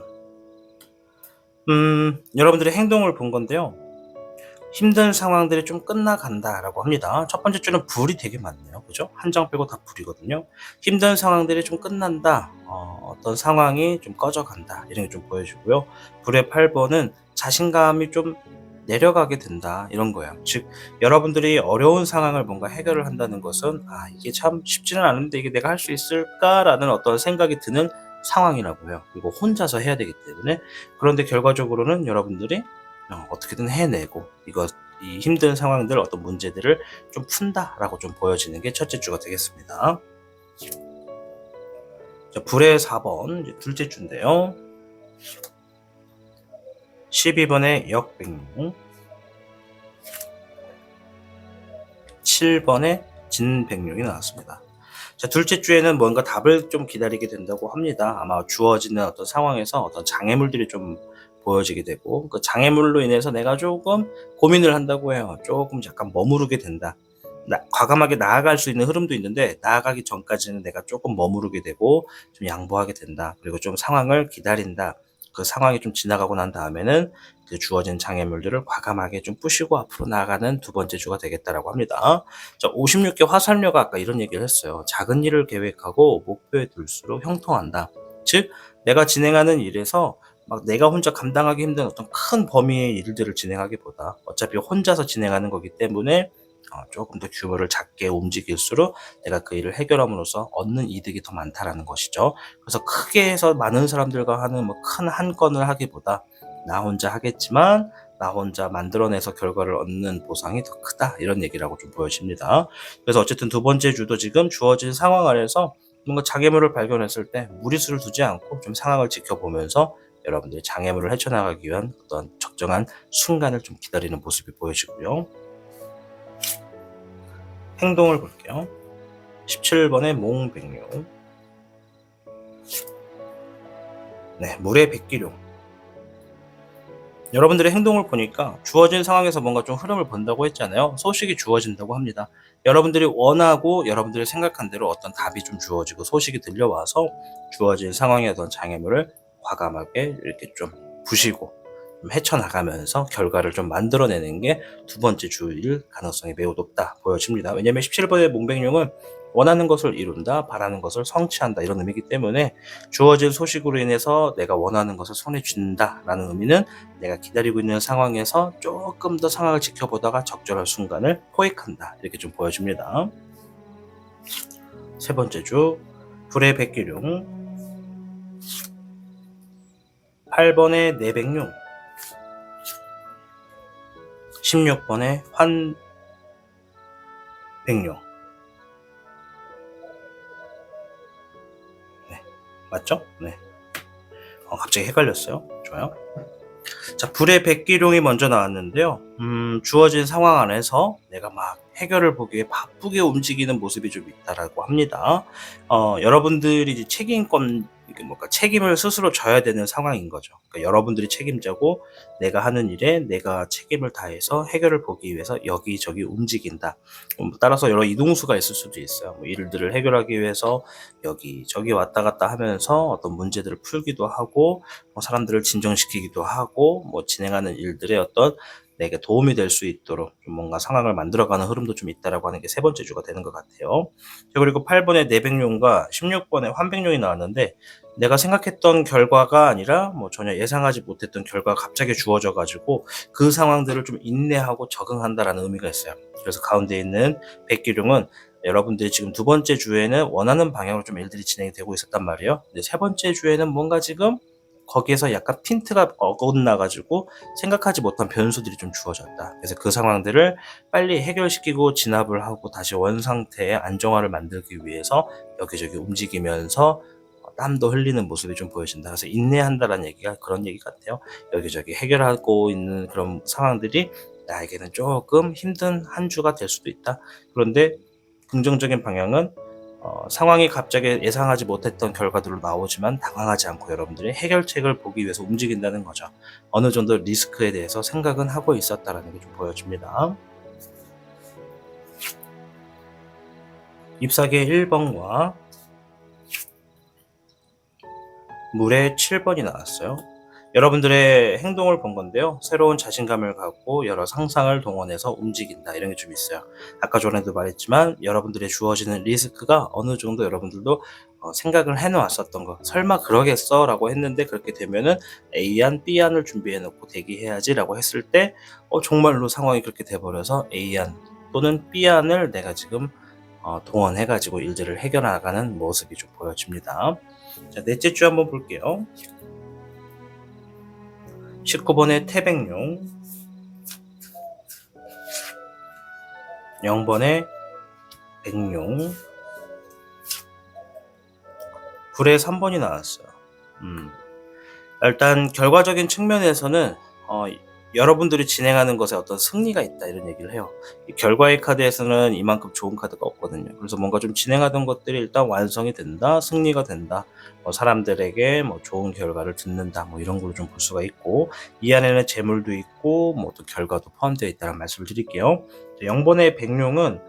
여러분들의 행동을 본 건데요. 힘든 상황들이 좀 끝나간다라고 합니다. 첫 번째 주는 불이 되게 많네요. 그죠? 한 장 빼고 다 불이거든요. 힘든 상황들이 좀 끝난다. 어떤 상황이 좀 꺼져간다. 이런 게 좀 보여지고요. 불의 8번은 자신감이 좀 내려가게 된다. 이런 거예요. 즉, 여러분들이 어려운 상황을 뭔가 해결을 한다는 것은 이게 참 쉽지는 않은데 이게 내가 할 수 있을까라는 어떤 생각이 드는 상황이라고 해요. 그리고 혼자서 해야 되기 때문에. 그런데 결과적으로는 여러분들이 어떻게든 해내고 이 힘든 상황들 어떤 문제들을 좀 푼다라고 좀 보여지는 게 첫째 주가 되겠습니다. 자, 불의 4번 이제 둘째 주인데요. 12번의 역백룡, 7번의 진백룡이 나왔습니다. 자, 둘째 주에는 뭔가 답을 좀 기다리게 된다고 합니다. 아마 주어지는 어떤 상황에서 어떤 장애물들이 좀 보여지게 되고, 그 장애물로 인해서 내가 조금 고민을 한다고 해요. 조금 약간 머무르게 된다. 과감하게 나아갈 수 있는 흐름도 있는데 나아가기 전까지는 내가 조금 머무르게 되고 좀 양보하게 된다. 그리고 좀 상황을 기다린다. 그 상황이 좀 지나가고 난 다음에는 그 주어진 장애물들을 과감하게 좀 부시고 앞으로 나아가는 두 번째 주가 되겠다라고 합니다. 자, 56개 화살녀가 아까 이런 얘기를 했어요. 작은 일을 계획하고 목표에 둘수록 형통한다. 즉 내가 진행하는 일에서 막 내가 혼자 감당하기 힘든 어떤 큰 범위의 일들을 진행하기보다 어차피 혼자서 진행하는 거기 때문에 조금 더 규모를 작게 움직일수록 내가 그 일을 해결함으로써 얻는 이득이 더 많다라는 것이죠. 그래서 크게 해서 많은 사람들과 하는 뭐 큰 한 건을 하기보다 나 혼자 하겠지만 나 혼자 만들어내서 결과를 얻는 보상이 더 크다, 이런 얘기라고 좀 보여집니다. 그래서 어쨌든 두 번째 주도 지금 주어진 상황 안에서 뭔가 장애물을 발견했을 때 무리수를 두지 않고 좀 상황을 지켜보면서 여러분들이 장애물을 헤쳐나가기 위한 어떤 적정한 순간을 좀 기다리는 모습이 보여지고요. 행동을 볼게요. 17번의 몽백룡. 네, 물의 백기룡. 여러분들의 행동을 보니까 주어진 상황에서 뭔가 좀 흐름을 본다고 했잖아요. 소식이 주어진다고 합니다. 여러분들이 원하고 여러분들이 생각한 대로 어떤 답이 좀 주어지고 소식이 들려와서 주어진 상황의 어떤 장애물을 과감하게 이렇게 좀 부시고 좀 헤쳐나가면서 결과를 좀 만들어내는 게 두 번째 주일 가능성이 매우 높다 보여집니다. 왜냐하면 17번의 몽백룡은 원하는 것을 이룬다, 바라는 것을 성취한다, 이런 의미이기 때문에 주어진 소식으로 인해서 내가 원하는 것을 손에 쥔다 라는 의미는 내가 기다리고 있는 상황에서 조금 더 상황을 지켜보다가 적절한 순간을 포획한다, 이렇게 좀 보여줍니다. 세 번째 주 불의 백기룡. 8번의 내백룡. 16번의 환백룡. 네, 맞죠? 네. 갑자기 헷갈렸어요. 좋아요. 자, 불의 백기룡이 먼저 나왔는데요. 주어진 상황 안에서 내가 막 해결을 보기 위해 바쁘게 움직이는 모습이 좀 있다라고 합니다. 여러분들이 이제 책임권, 이게 뭔가 책임을 스스로 져야 되는 상황인 거죠. 그러니까 여러분들이 책임자고 내가 하는 일에 내가 책임을 다해서 해결을 보기 위해서 여기저기 움직인다. 따라서 여러 이동수가 있을 수도 있어요. 뭐 일들을 해결하기 위해서 여기저기 왔다 갔다 하면서 어떤 문제들을 풀기도 하고, 뭐 사람들을 진정시키기도 하고, 뭐 진행하는 일들의 어떤 내게 도움이 될 수 있도록 좀 뭔가 상황을 만들어가는 흐름도 좀 있다라고 하는 게 세 번째 주가 되는 것 같아요. 그리고 8번의 내백룡과 16번의 환백룡이 나왔는데, 내가 생각했던 결과가 아니라 뭐 전혀 예상하지 못했던 결과가 갑자기 주어져 가지고 그 상황들을 좀 인내하고 적응한다라는 의미가 있어요. 그래서 가운데 있는 백기룡은 여러분들이 지금 두 번째 주에는 원하는 방향으로 좀 일들이 진행이 되고 있었단 말이에요. 근데 세 번째 주에는 뭔가 지금 거기에서 약간 핀트가 어긋나가지고 생각하지 못한 변수들이 좀 주어졌다. 그래서 그 상황들을 빨리 해결시키고 진압을 하고 다시 원상태의 안정화를 만들기 위해서 여기저기 움직이면서 땀도 흘리는 모습이 좀 보여진다. 그래서 인내한다라는 얘기가 그런 얘기 같아요. 여기저기 해결하고 있는 그런 상황들이 나에게는 조금 힘든 한 주가 될 수도 있다. 그런데 긍정적인 방향은 상황이 갑자기 예상하지 못했던 결과들로 나오지만 당황하지 않고 여러분들이 해결책을 보기 위해서 움직인다는 거죠. 어느 정도 리스크에 대해서 생각은 하고 있었다는 게 좀 보여집니다. 잎사귀의 1번과 물의 7번이 나왔어요. 여러분들의 행동을 본 건데요. 새로운 자신감을 갖고 여러 상상을 동원해서 움직인다, 이런 게 좀 있어요. 아까 전에도 말했지만 여러분들의 주어지는 리스크가 어느 정도 여러분들도 생각을 해놓았었던 거, 설마 그러겠어 라고 했는데 그렇게 되면은 A안, B안을 준비해 놓고 대기해야지 라고 했을 때 정말로 상황이 그렇게 돼버려서 A안 또는 B안을 내가 지금 동원해 가지고 일들을 해결하가는 모습이 좀 보여집니다. 자, 넷째 주 한번 볼게요. 19번의 태백룡, 0번의 백룡, 불의 3번이 나왔어요. 일단 결과적인 측면에서는 여러분들이 진행하는 것에 어떤 승리가 있다, 이런 얘기를 해요. 이 결과의 카드에서는 이만큼 좋은 카드가 없거든요. 그래서 뭔가 좀 진행하던 것들이 일단 완성이 된다, 승리가 된다, 사람들에게 좋은 결과를 듣는다, 이런 걸 좀 볼 수가 있고, 이 안에는 재물도 있고 또 결과도 포함되어 있다는 말씀을 드릴게요. 0번의 백룡은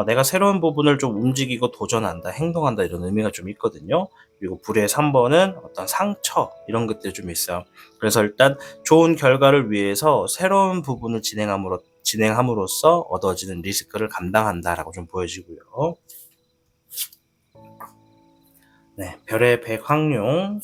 내가 새로운 부분을 좀 움직이고 도전한다, 행동한다, 이런 의미가 좀 있거든요. 그리고 불의 3번은 어떤 상처, 이런 것들이 좀 있어요. 그래서 일단 좋은 결과를 위해서 새로운 부분을 진행함으로써 얻어지는 리스크를 감당한다라고 좀 보여지고요. 네, 별의 백황룡,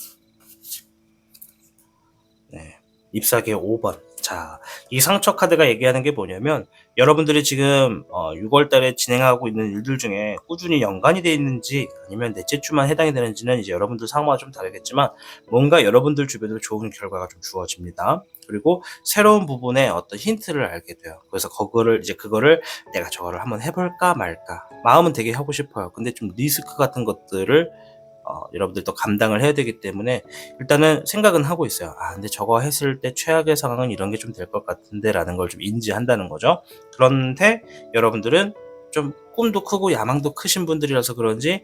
네, 잎사귀의 5번. 자, 이 상처 카드가 얘기하는 게 뭐냐면 여러분들이 지금 6월 달에 진행하고 있는 일들 중에 꾸준히 연관이 되어 있는지 아니면 넷째 주만 해당이 되는지는 이제 여러분들 상황과 좀 다르겠지만 뭔가 여러분들 주변으로 좋은 결과가 좀 주어집니다. 그리고 새로운 부분에 어떤 힌트를 알게 돼요. 그래서 그거를 내가 저거를 한번 해볼까 말까. 마음은 되게 하고 싶어요. 근데 좀 리스크 같은 것들을 여러분들도 감당을 해야 되기 때문에 일단은 생각은 하고 있어요. 근데 저거 했을 때 최악의 상황은 이런 게 좀 될 것 같은데 라는 걸 좀 인지한다는 거죠. 그런데 여러분들은 좀 꿈도 크고 야망도 크신 분들이라서 그런지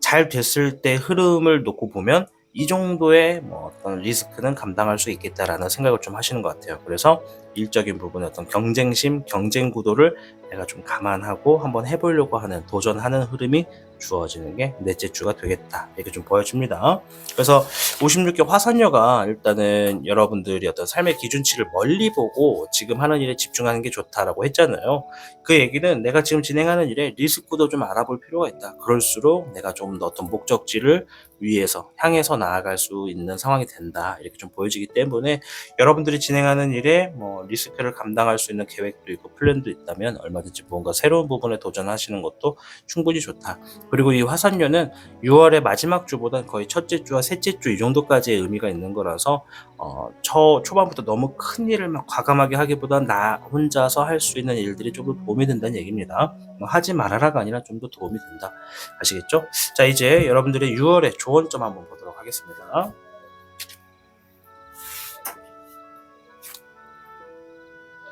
잘 됐을 때 흐름을 놓고 보면 이 정도의 어떤 리스크는 감당할 수 있겠다라는 생각을 좀 하시는 것 같아요. 그래서 일적인 부분의 어떤 경쟁심, 경쟁 구도를 내가 좀 감안하고 한번 해보려고 하는, 도전하는 흐름이 주어지는 게 넷째 주가 되겠다. 이렇게 좀 보여집니다. 그래서 56개 화선녀가 일단은 여러분들이 어떤 삶의 기준치를 멀리 보고 지금 하는 일에 집중하는 게 좋다라고 했잖아요. 그 얘기는 내가 지금 진행하는 일에 리스크도 좀 알아볼 필요가 있다. 그럴수록 내가 좀 더 어떤 목적지를 위해서 향해서 나아갈 수 있는 상황이 된다. 이렇게 좀 보여지기 때문에 여러분들이 진행하는 일에 리스크를 감당할 수 있는 계획도 있고 플랜도 있다면 얼마든지 뭔가 새로운 부분에 도전하시는 것도 충분히 좋다. 그리고 이 화산료는 6월의 마지막 주보다 거의 첫째 주와 셋째 주 이 정도까지의 의미가 있는 거라서 초반부터 너무 큰 일을 막 과감하게 하기보다 나 혼자서 할 수 있는 일들이 좀 더 도움이 된다는 얘기입니다. 하지 말아라가 아니라 좀 더 도움이 된다. 아시겠죠? 자, 이제 여러분들의 6월의 조언점 한번 보도록 하겠습니다.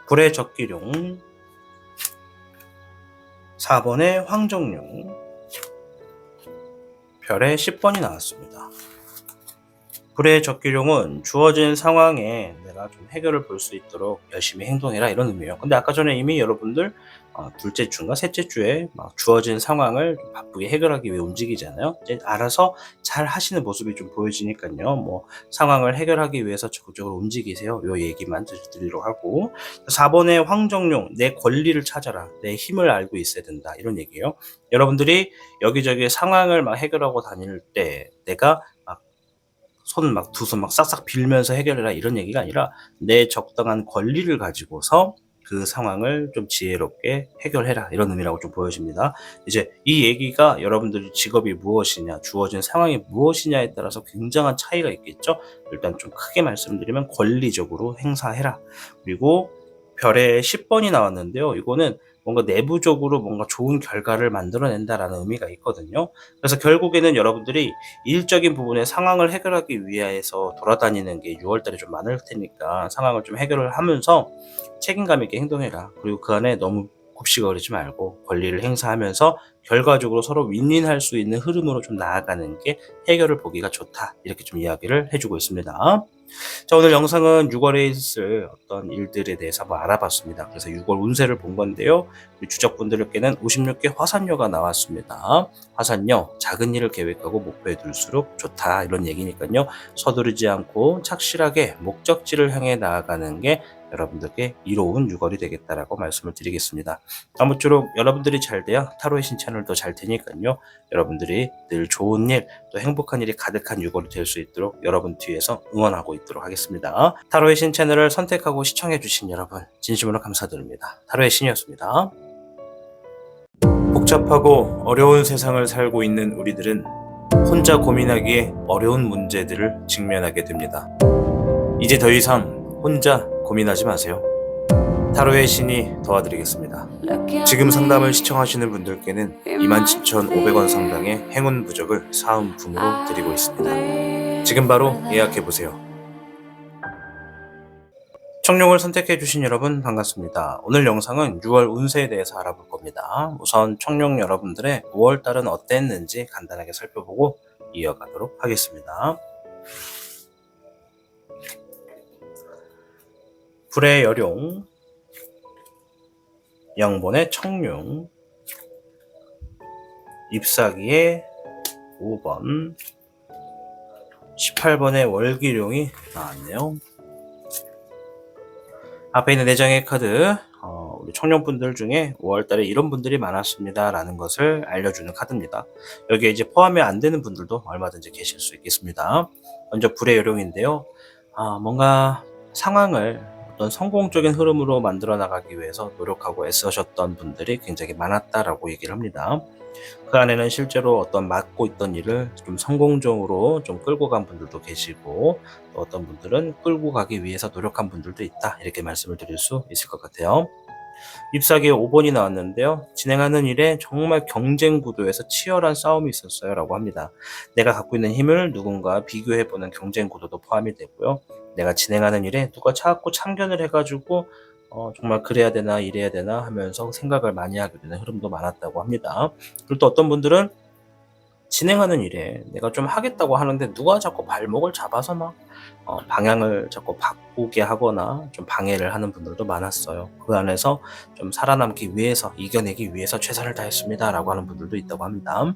불의 적기룡, 4번의 황정룡, 별의 10번이 나왔습니다. 불의 적기룡은 주어진 상황에 내가 좀 해결을 볼 수 있도록 열심히 행동해라 이런 의미예요. 근데 아까 전에 이미 여러분들 둘째 주인가 셋째 주에 막 주어진 상황을 바쁘게 해결하기 위해 움직이잖아요. 이제 알아서 잘 하시는 모습이 좀 보여지니까요. 상황을 해결하기 위해서 적극적으로 움직이세요. 요 얘기만 드리도록 하고, 4번의 황정룡, 내 권리를 찾아라. 내 힘을 알고 있어야 된다. 이런 얘기예요. 여러분들이 여기저기 상황을 막 해결하고 다닐 때 내가 두 손 싹싹 빌면서 해결해라 이런 얘기가 아니라 내 적당한 권리를 가지고서 그 상황을 좀 지혜롭게 해결해라 이런 의미라고 좀 보여집니다. 이제 이 얘기가 여러분들의 직업이 무엇이냐, 주어진 상황이 무엇이냐에 따라서 굉장한 차이가 있겠죠. 일단 좀 크게 말씀드리면 권리적으로 행사해라. 그리고 별의 10번이 나왔는데요. 이거는 뭔가 내부적으로 뭔가 좋은 결과를 만들어낸다라는 의미가 있거든요. 그래서 결국에는 여러분들이 일적인 부분의 상황을 해결하기 위해서 돌아다니는 게 6월달에 좀 많을 테니까 상황을 좀 해결을 하면서 책임감 있게 행동해라. 그리고 그 안에 너무 굽시거리지 말고 권리를 행사하면서 결과적으로 서로 윈윈할 수 있는 흐름으로 좀 나아가는 게 해결을 보기가 좋다. 이렇게 좀 이야기를 해주고 있습니다. 자, 오늘 영상은 6월에 있을 어떤 일들에 대해서 한번 알아봤습니다. 그래서 6월 운세를 본 건데요. 우리 주적분들께는 56개 화산녀가 나왔습니다. 화산녀, 작은 일을 계획하고 목표에 둘수록 좋다. 이런 얘기니까요. 서두르지 않고 착실하게 목적지를 향해 나아가는 게 여러분들께 이로운 6월이 되겠다라고 말씀을 드리겠습니다. 아무쪼록 여러분들이 잘 돼야 타로의 신 채널도 잘 되니까요. 여러분들이 늘 좋은 일, 또 행복한 일이 가득한 6월이 될 수 있도록 여러분 뒤에서 응원하고 있도록 하겠습니다. 타로의 신 채널을 선택하고 시청해주신 여러분 진심으로 감사드립니다. 타로의 신이었습니다. 복잡하고 어려운 세상을 살고 있는 우리들은 혼자 고민하기에 어려운 문제들을 직면하게 됩니다. 이제 더 이상 혼자 고민하지 마세요. 타로의 신이 도와드리겠습니다. 지금 상담을 시청하시는 분들께는 27,500원 상당의 행운 부적을 사은품으로 드리고 있습니다. 지금 바로 예약해보세요. 청룡을 선택해주신 여러분 반갑습니다. 오늘 영상은 6월 운세에 대해서 알아볼 겁니다. 우선 청룡 여러분들의 5월달은 어땠는지 간단하게 살펴보고 이어가도록 하겠습니다. 불의 여룡, 영본의 청룡, 잎사귀의 5번, 18번의 월기룡이 나왔네요. 앞에 있는 4장의 카드, 우리 우리 청년분들 중에 5월 달에 이런 분들이 많았습니다라는 것을 알려주는 카드입니다. 여기에 이제 포함이 안 되는 분들도 얼마든지 계실 수 있겠습니다. 먼저 불의 요령인데요. 뭔가 상황을 어떤 성공적인 흐름으로 만들어 나가기 위해서 노력하고 애쓰셨던 분들이 굉장히 많았다라고 얘기를 합니다. 그 안에는 실제로 어떤 맡고 있던 일을 좀 성공적으로 좀 끌고 간 분들도 계시고, 또 어떤 분들은 끌고 가기 위해서 노력한 분들도 있다, 이렇게 말씀을 드릴 수 있을 것 같아요. 잎사귀에 5번이 나왔는데요. 진행하는 일에 정말 경쟁 구도에서 치열한 싸움이 있었어요 라고 합니다. 내가 갖고 있는 힘을 누군가 비교해보는 경쟁 구도도 포함이 되고요. 내가 진행하는 일에 누가 자꾸 참견을 해가지고 정말 그래야 되나 이래야 되나 하면서 생각을 많이 하게 되는 흐름도 많았다고 합니다. 그리고 또 어떤 분들은 진행하는 일에 내가 좀 하겠다고 하는데 누가 자꾸 발목을 잡아서 막 방향을 자꾸 바꾸게 하거나 좀 방해를 하는 분들도 많았어요. 그 안에서 좀 살아남기 위해서, 이겨내기 위해서 최선을 다했습니다 라고 하는 분들도 있다고 합니다.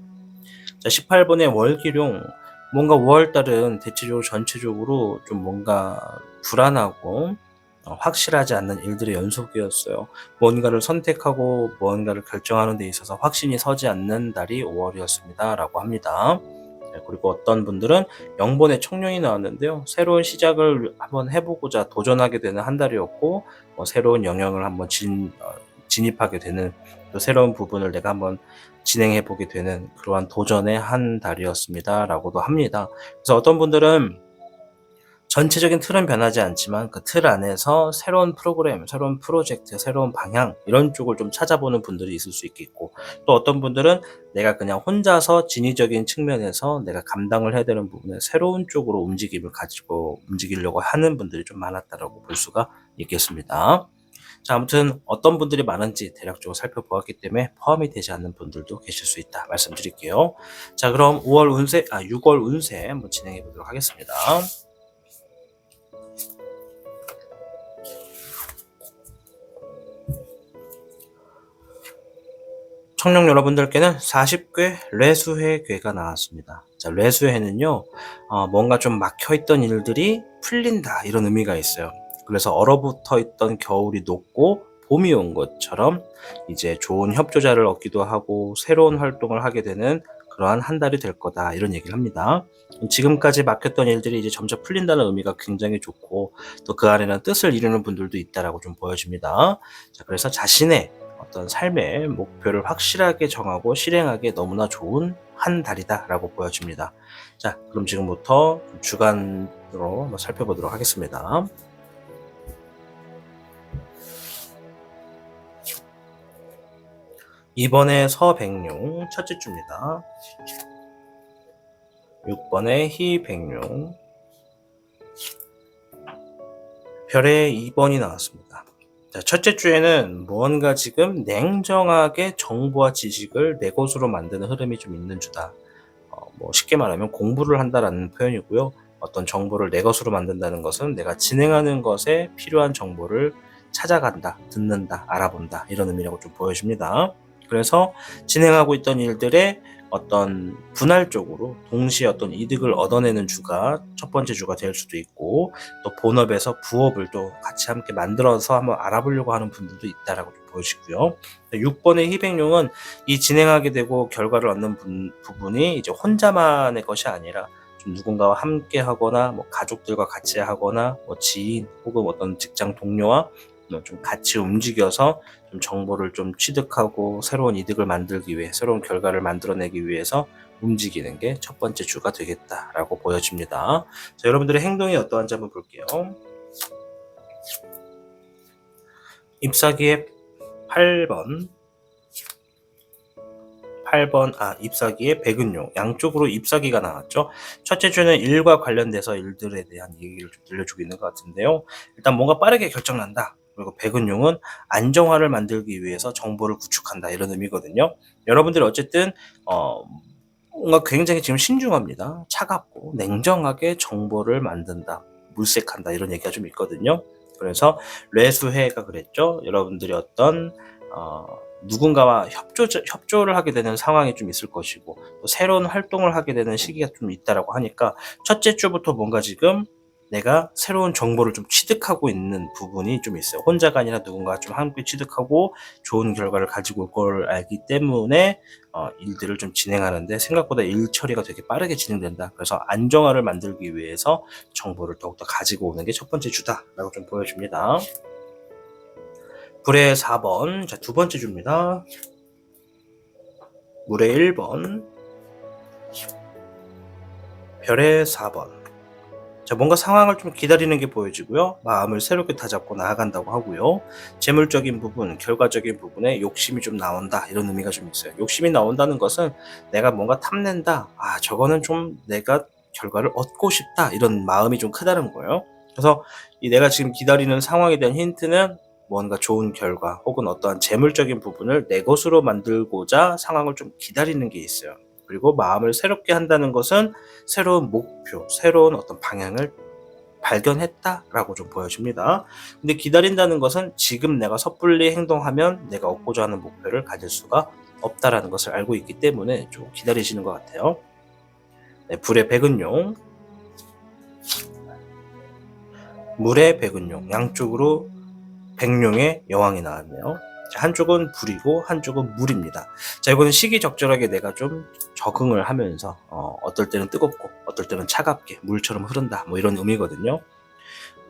자, 18번의 월기룡. 뭔가 5월달은 대체적으로 전체적으로 좀 뭔가 불안하고 확실하지 않는 일들의 연속이었어요. 뭔가를 선택하고 뭔가를 결정하는 데 있어서 확신이 서지 않는 달이 5월이었습니다 라고 합니다. 그리고 어떤 분들은 0번의 청룡이 나왔는데요. 새로운 시작을 한번 해보고자 도전하게 되는 한 달이었고, 새로운 영역을 한번 진입하게 되는, 또 새로운 부분을 내가 한번 진행해보게 되는 그러한 도전의 한 달이었습니다 라고도 합니다. 그래서 어떤 분들은 전체적인 틀은 변하지 않지만 그 틀 안에서 새로운 프로그램, 새로운 프로젝트, 새로운 방향, 이런 쪽을 좀 찾아보는 분들이 있을 수 있겠고, 또 어떤 분들은 내가 그냥 혼자서 진의적인 측면에서 내가 감당을 해야 되는 부분에 새로운 쪽으로 움직임을 가지고 움직이려고 하는 분들이 좀 많았다라고 볼 수가 있겠습니다. 자, 아무튼 어떤 분들이 많은지 대략적으로 살펴보았기 때문에 포함이 되지 않는 분들도 계실 수 있다 말씀드릴게요. 자, 그럼 6월 운세 한번 진행해 보도록 하겠습니다. 청룡 여러분들께는 40궤 뇌수해궤가 나왔습니다. 자, 뇌수해는요, 뭔가 좀 막혀있던 일들이 풀린다, 이런 의미가 있어요. 그래서 얼어붙어 있던 겨울이 녹고 봄이 온 것처럼 이제 좋은 협조자를 얻기도 하고 새로운 활동을 하게 되는 그러한 한 달이 될 거다, 이런 얘기를 합니다. 지금까지 막혔던 일들이 이제 점차 풀린다는 의미가 굉장히 좋고, 또 그 안에는 뜻을 이루는 분들도 있다라고 좀 보여집니다. 자, 그래서 자신의 어떤 삶의 목표를 확실하게 정하고 실행하기에 너무나 좋은 한 달이다라고 보여집니다. 자, 그럼 지금부터 주간으로 한번 살펴보도록 하겠습니다. 이번에 서백룡 첫째 주입니다. 6번에 희백룡, 별의 2번이 나왔습니다. 자, 첫째 주에는 무언가 지금 냉정하게 정보와 지식을 내 것으로 만드는 흐름이 좀 있는 주다. 쉽게 말하면 공부를 한다라는 표현이고요. 어떤 정보를 내 것으로 만든다는 것은 내가 진행하는 것에 필요한 정보를 찾아간다, 듣는다, 알아본다, 이런 의미라고 좀 보여집니다. 그래서 진행하고 있던 일들의 어떤 분할적으로 동시에 어떤 이득을 얻어내는 주가 첫 번째 주가 될 수도 있고, 또 본업에서 부업을 또 같이 함께 만들어서 한번 알아보려고 하는 분들도 있다라고 좀 보여지고요. 6번의 희백룡은 이 진행하게 되고 결과를 얻는 부분이 이제 혼자만의 것이 아니라 좀 누군가와 함께 하거나 가족들과 같이 하거나 지인 혹은 어떤 직장 동료와 좀 같이 움직여서 좀 정보를 좀 취득하고 새로운 이득을 만들기 위해, 새로운 결과를 만들어내기 위해서 움직이는 게 첫 번째 주가 되겠다라고 보여집니다. 자, 여러분들의 행동이 어떠한지 한번 볼게요. 잎사귀의 8번, 잎사귀의 백은용, 양쪽으로 잎사귀가 나왔죠. 첫째 주는 일과 관련돼서 일들에 대한 얘기를 좀 들려주고 있는 것 같은데요. 일단 뭔가 빠르게 결정난다. 그리고 백은용은 안정화를 만들기 위해서 정보를 구축한다, 이런 의미거든요. 여러분들이 어쨌든 뭔가 굉장히 지금 신중합니다. 차갑고 냉정하게 정보를 만든다, 물색한다, 이런 얘기가 좀 있거든요. 그래서 뇌수해가 그랬죠. 여러분들이 어떤 누군가와 협조를 하게 되는 상황이 좀 있을 것이고, 또 새로운 활동을 하게 되는 시기가 좀 있다라고 하니까 첫째 주부터 뭔가 지금 내가 새로운 정보를 좀 취득하고 있는 부분이 좀 있어요. 혼자가 아니라 누군가 좀 함께 취득하고 좋은 결과를 가지고 올 걸 알기 때문에 일들을 좀 진행하는데 생각보다 일 처리가 되게 빠르게 진행된다. 그래서 안정화를 만들기 위해서 정보를 더욱더 가지고 오는 게 첫 번째 주다라고 좀 보여줍니다. 불의 4번, 자, 두 번째 주입니다. 물의 1번, 별의 4번. 자, 뭔가 상황을 좀 기다리는 게 보여지고요. 마음을 새롭게 다잡고 나아간다고 하고요. 재물적인 부분, 결과적인 부분에 욕심이 좀 나온다. 이런 의미가 좀 있어요. 욕심이 나온다는 것은 내가 뭔가 탐낸다. 아, 저거는 좀 내가 결과를 얻고 싶다. 이런 마음이 좀 크다는 거예요. 그래서 이 내가 지금 기다리는 상황에 대한 힌트는 뭔가 좋은 결과 혹은 어떠한 재물적인 부분을 내 것으로 만들고자 상황을 좀 기다리는 게 있어요. 그리고 마음을 새롭게 한다는 것은 새로운 목표, 새로운 어떤 방향을 발견했다라고 좀 보여집니다. 근데 기다린다는 것은 지금 내가 섣불리 행동하면 내가 얻고자 하는 목표를 가질 수가 없다라는 것을 알고 있기 때문에 좀 기다리시는 것 같아요. 네, 불의 백은용, 물의 백은용, 양쪽으로 백룡의 여왕이 나왔네요. 자, 한쪽은 불이고 한쪽은 물입니다. 자, 이거는 시기적절하게 내가 좀 적응을 하면서 어떨 때는 뜨겁고 어떨 때는 차갑게 물처럼 흐른다 뭐 이런 의미거든요.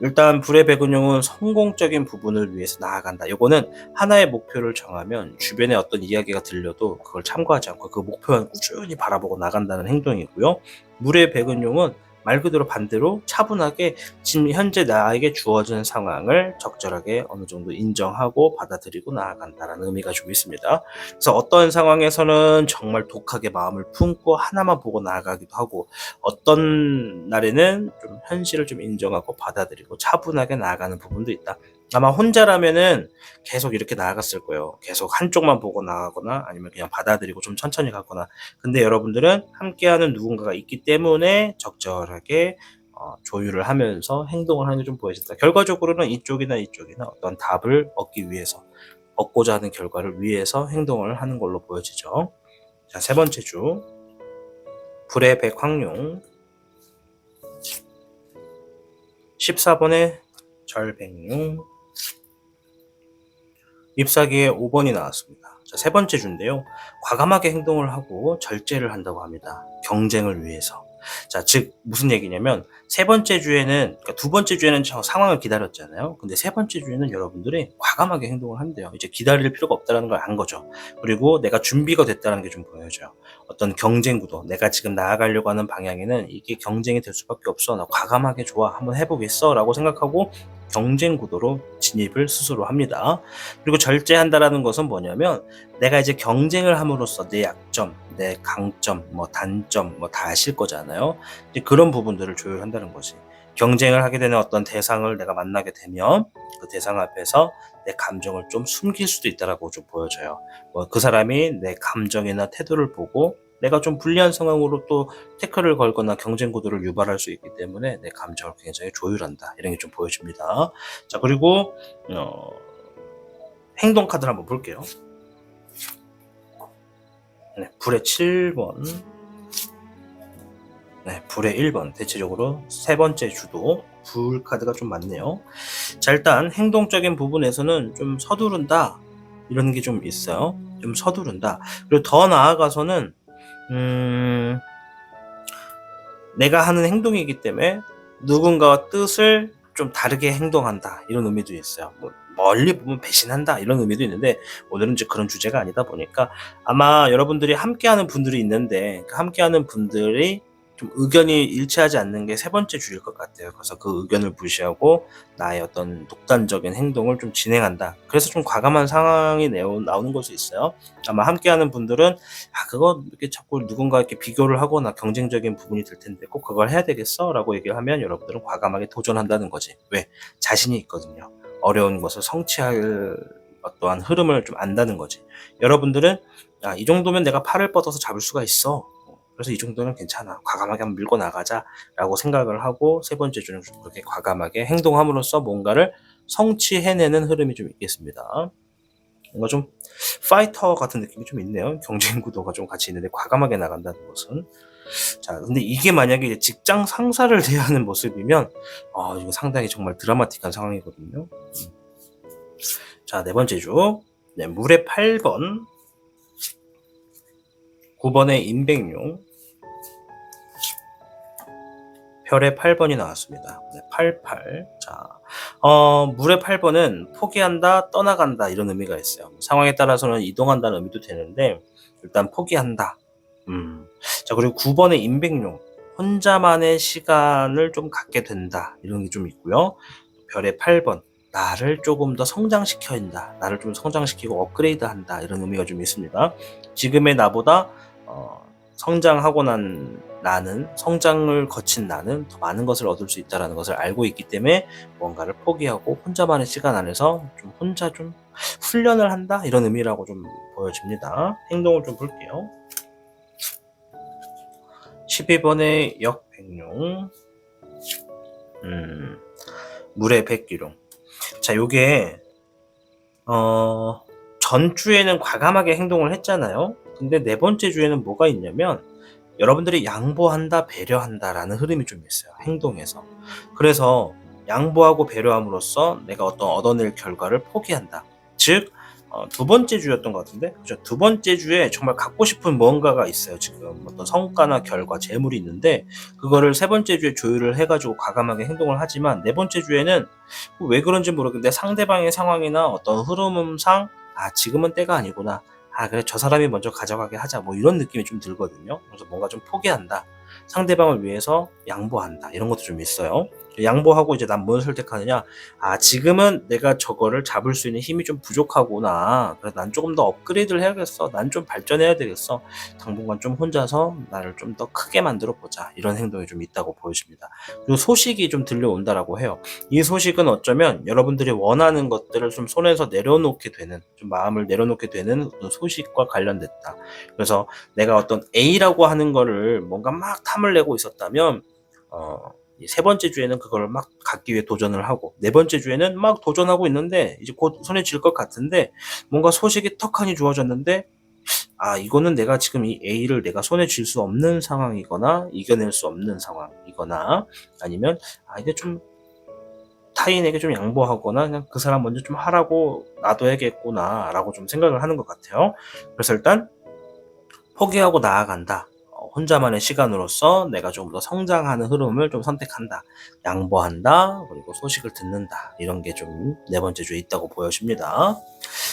일단 불의 백은용은 성공적인 부분을 위해서 나아간다. 이거는 하나의 목표를 정하면 주변에 어떤 이야기가 들려도 그걸 참고하지 않고 그 목표만 꾸준히 바라보고 나간다는 행동이고요. 물의 백은용은 말 그대로 반대로 차분하게 지금 현재 나에게 주어진 상황을 적절하게 어느 정도 인정하고 받아들이고 나아간다라는 의미가 좀 있습니다. 그래서 어떤 상황에서는 정말 독하게 마음을 품고 하나만 보고 나아가기도 하고 어떤 날에는 좀 현실을 좀 인정하고 받아들이고 차분하게 나아가는 부분도 있다. 아마 혼자라면은 계속 이렇게 나아갔을 거예요. 계속 한쪽만 보고 나가거나 아니면 그냥 받아들이고 좀 천천히 가거나. 근데 여러분들은 함께하는 누군가가 있기 때문에 적절하게 조율을 하면서 행동을 하는 게 좀 보여진다. 결과적으로는 이쪽이나 이쪽이나 어떤 답을 얻기 위해서, 얻고자 하는 결과를 위해서 행동을 하는 걸로 보여지죠. 자, 세 번째 주. 불의 백황룡, 14번의 절백룡, 잎사귀에 5번이 나왔습니다. 자, 세 번째 주인데요. 과감하게 행동을 하고 절제를 한다고 합니다. 경쟁을 위해서. 자, 즉 무슨 얘기냐면 세 번째 주에는, 그러니까 두 번째 주에는 저 상황을 기다렸잖아요. 근데 세 번째 주에는 여러분들이 과감하게 행동을 한대요. 이제 기다릴 필요가 없다는 걸 안 거죠. 그리고 내가 준비가 됐다는 게 좀 보여져요. 어떤 경쟁 구도, 내가 지금 나아가려고 하는 방향에는 이게 경쟁이 될 수밖에 없어. 나 과감하게 좋아, 한번 해보겠어 라고 생각하고 경쟁 구도로 진입을 스스로 합니다. 그리고 절제한다라는 것은 뭐냐면 내가 이제 경쟁을 함으로써 내 약점, 내 강점, 뭐 단점 뭐 다 아실 거잖아요. 이제 그런 부분들을 조율한다는 거지. 경쟁을 하게 되는 어떤 대상을 내가 만나게 되면 그 대상 앞에서 내 감정을 좀 숨길 수도 있다라고 좀 보여져요. 뭐 그 사람이 내 감정이나 태도를 보고 내가 좀 불리한 상황으로 또 태클을 걸거나 경쟁 구도를 유발할 수 있기 때문에 내 감정을 굉장히 조율한다. 이런 게 좀 보여집니다. 자, 그리고 행동 카드를 한번 볼게요. 네, 불의 7번, 네, 불의 1번. 대체적으로 세 번째 주도 불 카드가 좀 많네요. 자, 일단 행동적인 부분에서는 좀 서두른다 이런 게 좀 있어요. 좀 서두른다. 그리고 더 나아가서는 내가 하는 행동이기 때문에 누군가와 뜻을 좀 다르게 행동한다 이런 의미도 있어요. 뭐 멀리 보면 배신한다 이런 의미도 있는데 오늘은 이제 그런 주제가 아니다 보니까 아마 여러분들이 함께하는 분들이 있는데 그 함께하는 분들이 좀 의견이 일치하지 않는 게 세 번째 주일 것 같아요. 그래서 그 의견을 무시하고 나의 어떤 독단적인 행동을 좀 진행한다. 그래서 좀 과감한 상황이 나오는 것도 있어요. 아마 함께하는 분들은 그거 이렇게 자꾸 누군가 이렇게 비교를 하거나 경쟁적인 부분이 될 텐데 꼭 그걸 해야 되겠어? 라고 얘기를 하면 여러분들은 과감하게 도전한다는 거지. 왜? 자신이 있거든요. 어려운 것을 성취할 어떠한 흐름을 좀 안다는 거지. 여러분들은 이 정도면 내가 팔을 뻗어서 잡을 수가 있어. 그래서 이 정도는 괜찮아. 과감하게 한번 밀고 나가자라고 생각을 하고 세 번째 주는 그렇게 과감하게 행동함으로써 뭔가를 성취해내는 흐름이 좀 있겠습니다. 뭔가 좀 파이터 같은 느낌이 좀 있네요. 경쟁 구도가 좀 같이 있는데 과감하게 나간다는 것은. 자, 근데 이게 만약에 이제 직장 상사를 대하는 모습이면 이거 상당히 정말 드라마틱한 상황이거든요. 자, 네 번째 주. 네, 물의 8번, 9번의 임백룡, 별의 8번이 나왔습니다. 네, 88. 자, 물의 8번은 포기한다, 떠나간다 이런 의미가 있어요. 상황에 따라서는 이동한다는 의미도 되는데 일단 포기한다. 자, 그리고 9번의 임백룡, 혼자만의 시간을 좀 갖게 된다 이런 게 좀 있고요. 별의 8번, 나를 조금 더 성장시켜야 한다. 나를 좀 성장시키고 업그레이드한다 이런 의미가 좀 있습니다. 지금의 나보다 성장하고 난 나는, 성장을 거친 나는 더 많은 것을 얻을 수 있다는 것을 알고 있기 때문에 뭔가를 포기하고 혼자만의 시간 안에서 좀 혼자 좀 훈련을 한다 이런 의미라고 좀 보여집니다. 행동을 좀 볼게요. 12번의 역백룡, 물의 백기룡. 자, 요게 전주에는 과감하게 행동을 했잖아요. 근데 네 번째 주에는 뭐가 있냐면 여러분들이 양보한다, 배려한다 라는 흐름이 좀 있어요. 행동에서. 그래서 양보하고 배려함으로써 내가 어떤 얻어낼 결과를 포기한다. 즉 두 번째 주였던 것 같은데, 그렇죠? 두 번째 주에 정말 갖고 싶은 뭔가가 있어요. 지금 어떤 성과나 결과, 재물이 있는데 그거를 세 번째 주에 조율을 해가지고 과감하게 행동을 하지만 네 번째 주에는 왜 그런지 모르겠는데 상대방의 상황이나 어떤 흐름상 지금은 때가 아니구나. 그래 저 사람이 먼저 가져가게 하자. 뭐 이런 느낌이 좀 들거든요. 그래서 뭔가 좀 포기한다. 상대방을 위해서 양보한다. 이런 것도 좀 있어요. 양보하고 이제 난 뭘 선택하느냐. 지금은 내가 저거를 잡을 수 있는 힘이 좀 부족하구나. 그래서 난 조금 더 업그레이드를 해야겠어. 난 좀 발전해야 되겠어. 당분간 좀 혼자서 나를 좀 더 크게 만들어 보자. 이런 행동이 좀 있다고 보여집니다. 그리고 소식이 좀 들려온다라고 해요. 이 소식은 어쩌면 여러분들이 원하는 것들을 좀 손에서 내려놓게 되는, 좀 마음을 내려놓게 되는 어떤 소식과 관련됐다. 그래서 내가 어떤 A라고 하는 거를 뭔가 막 탐을 내고 있었다면 세 번째 주에는 그걸 막 갖기 위해 도전을 하고, 네 번째 주에는 막 도전하고 있는데 이제 곧 손에 쥘 것 같은데 뭔가 소식이 턱하니 주어졌는데 이거는 내가 지금 이 A를 내가 손에 쥘 수 없는 상황이거나 이겨낼 수 없는 상황이거나 아니면 이게 좀 타인에게 좀 양보하거나 그냥 그 사람 먼저 좀 하라고 놔둬야겠구나 라고 좀 생각을 하는 것 같아요. 그래서 일단 포기하고 나아간다. 혼자만의 시간으로서 내가 좀 더 성장하는 흐름을 좀 선택한다. 양보한다. 그리고 소식을 듣는다. 이런 게 좀 네 번째 주에 있다고 보여집니다.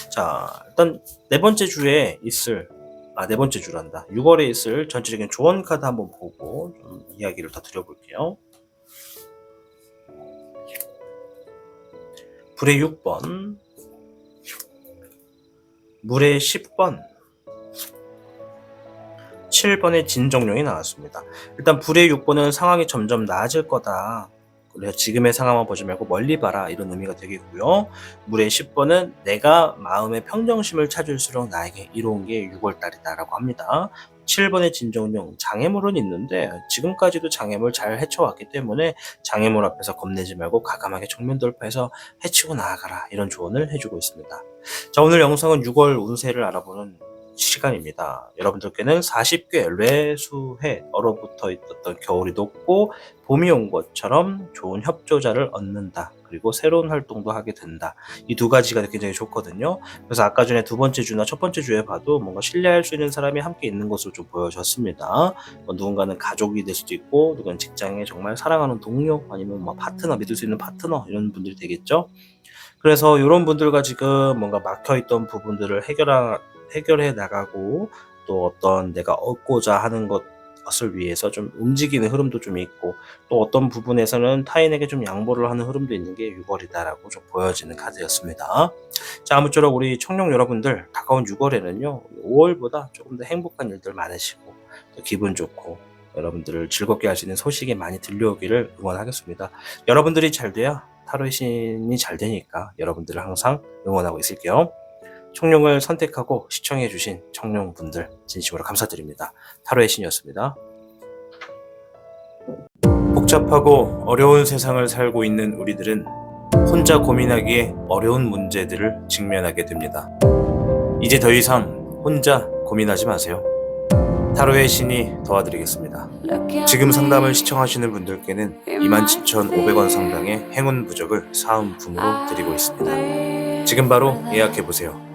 자, 일단 네 번째 주에 있을, 네 번째 주란다. 6월에 있을 전체적인 조언 카드 한번 보고 좀 이야기를 더 드려볼게요. 불의 6번, 물의 10번, 7번의 진정룡이 나왔습니다. 일단 불의 6번은 상황이 점점 나아질 거다. 그래서 지금의 상황만 보지 말고 멀리 봐라 이런 의미가 되겠고요. 물의 10번은 내가 마음의 평정심을 찾을수록 나에게 이로운 게 6월달이다 라고 합니다. 7번의 진정룡, 장애물은 있는데 지금까지도 장애물 잘 헤쳐왔기 때문에 장애물 앞에서 겁내지 말고 과감하게 정면 돌파해서 헤치고 나아가라 이런 조언을 해주고 있습니다. 자, 오늘 영상은 6월 운세를 알아보는 시간입니다. 여러분들께는 40개 뇌수해 얼어붙어 있었던 겨울이 녹고 봄이 온 것처럼 좋은 협조자를 얻는다. 그리고 새로운 활동도 하게 된다. 이 두 가지가 굉장히 좋거든요. 그래서 아까 전에 두 번째 주나 첫 번째 주에 봐도 뭔가 신뢰할 수 있는 사람이 함께 있는 것으로 좀 보여졌습니다. 누군가는 가족이 될 수도 있고 누군가는 직장에 정말 사랑하는 동료 아니면 파트너, 믿을 수 있는 파트너 이런 분들이 되겠죠. 그래서 이런 분들과 지금 뭔가 막혀있던 부분들을 해결해 나가고 또 어떤 내가 얻고자 하는 것을 위해서 좀 움직이는 흐름도 좀 있고 또 어떤 부분에서는 타인에게 좀 양보를 하는 흐름도 있는 게 6월이다라고 좀 보여지는 카드였습니다. 자, 아무쪼록 우리 청룡 여러분들 다가온 6월에는요 5월보다 조금 더 행복한 일들 많으시고 또 기분 좋고 여러분들을 즐겁게 할 수 있는 소식이 많이 들려오기를 응원하겠습니다. 여러분들이 잘 돼야 타로의 신이 잘 되니까 여러분들을 항상 응원하고 있을게요. 청룡을 선택하고 시청해주신 청룡분들 진심으로 감사드립니다. 타로의 신이었습니다. 복잡하고 어려운 세상을 살고 있는 우리들은 혼자 고민하기에 어려운 문제들을 직면하게 됩니다. 이제 더 이상 혼자 고민하지 마세요. 타로의 신이 도와드리겠습니다. 지금 상담을 시청하시는 분들께는 27,500원 상당의 행운 부적을 사은품으로 드리고 있습니다. 지금 바로 예약해보세요.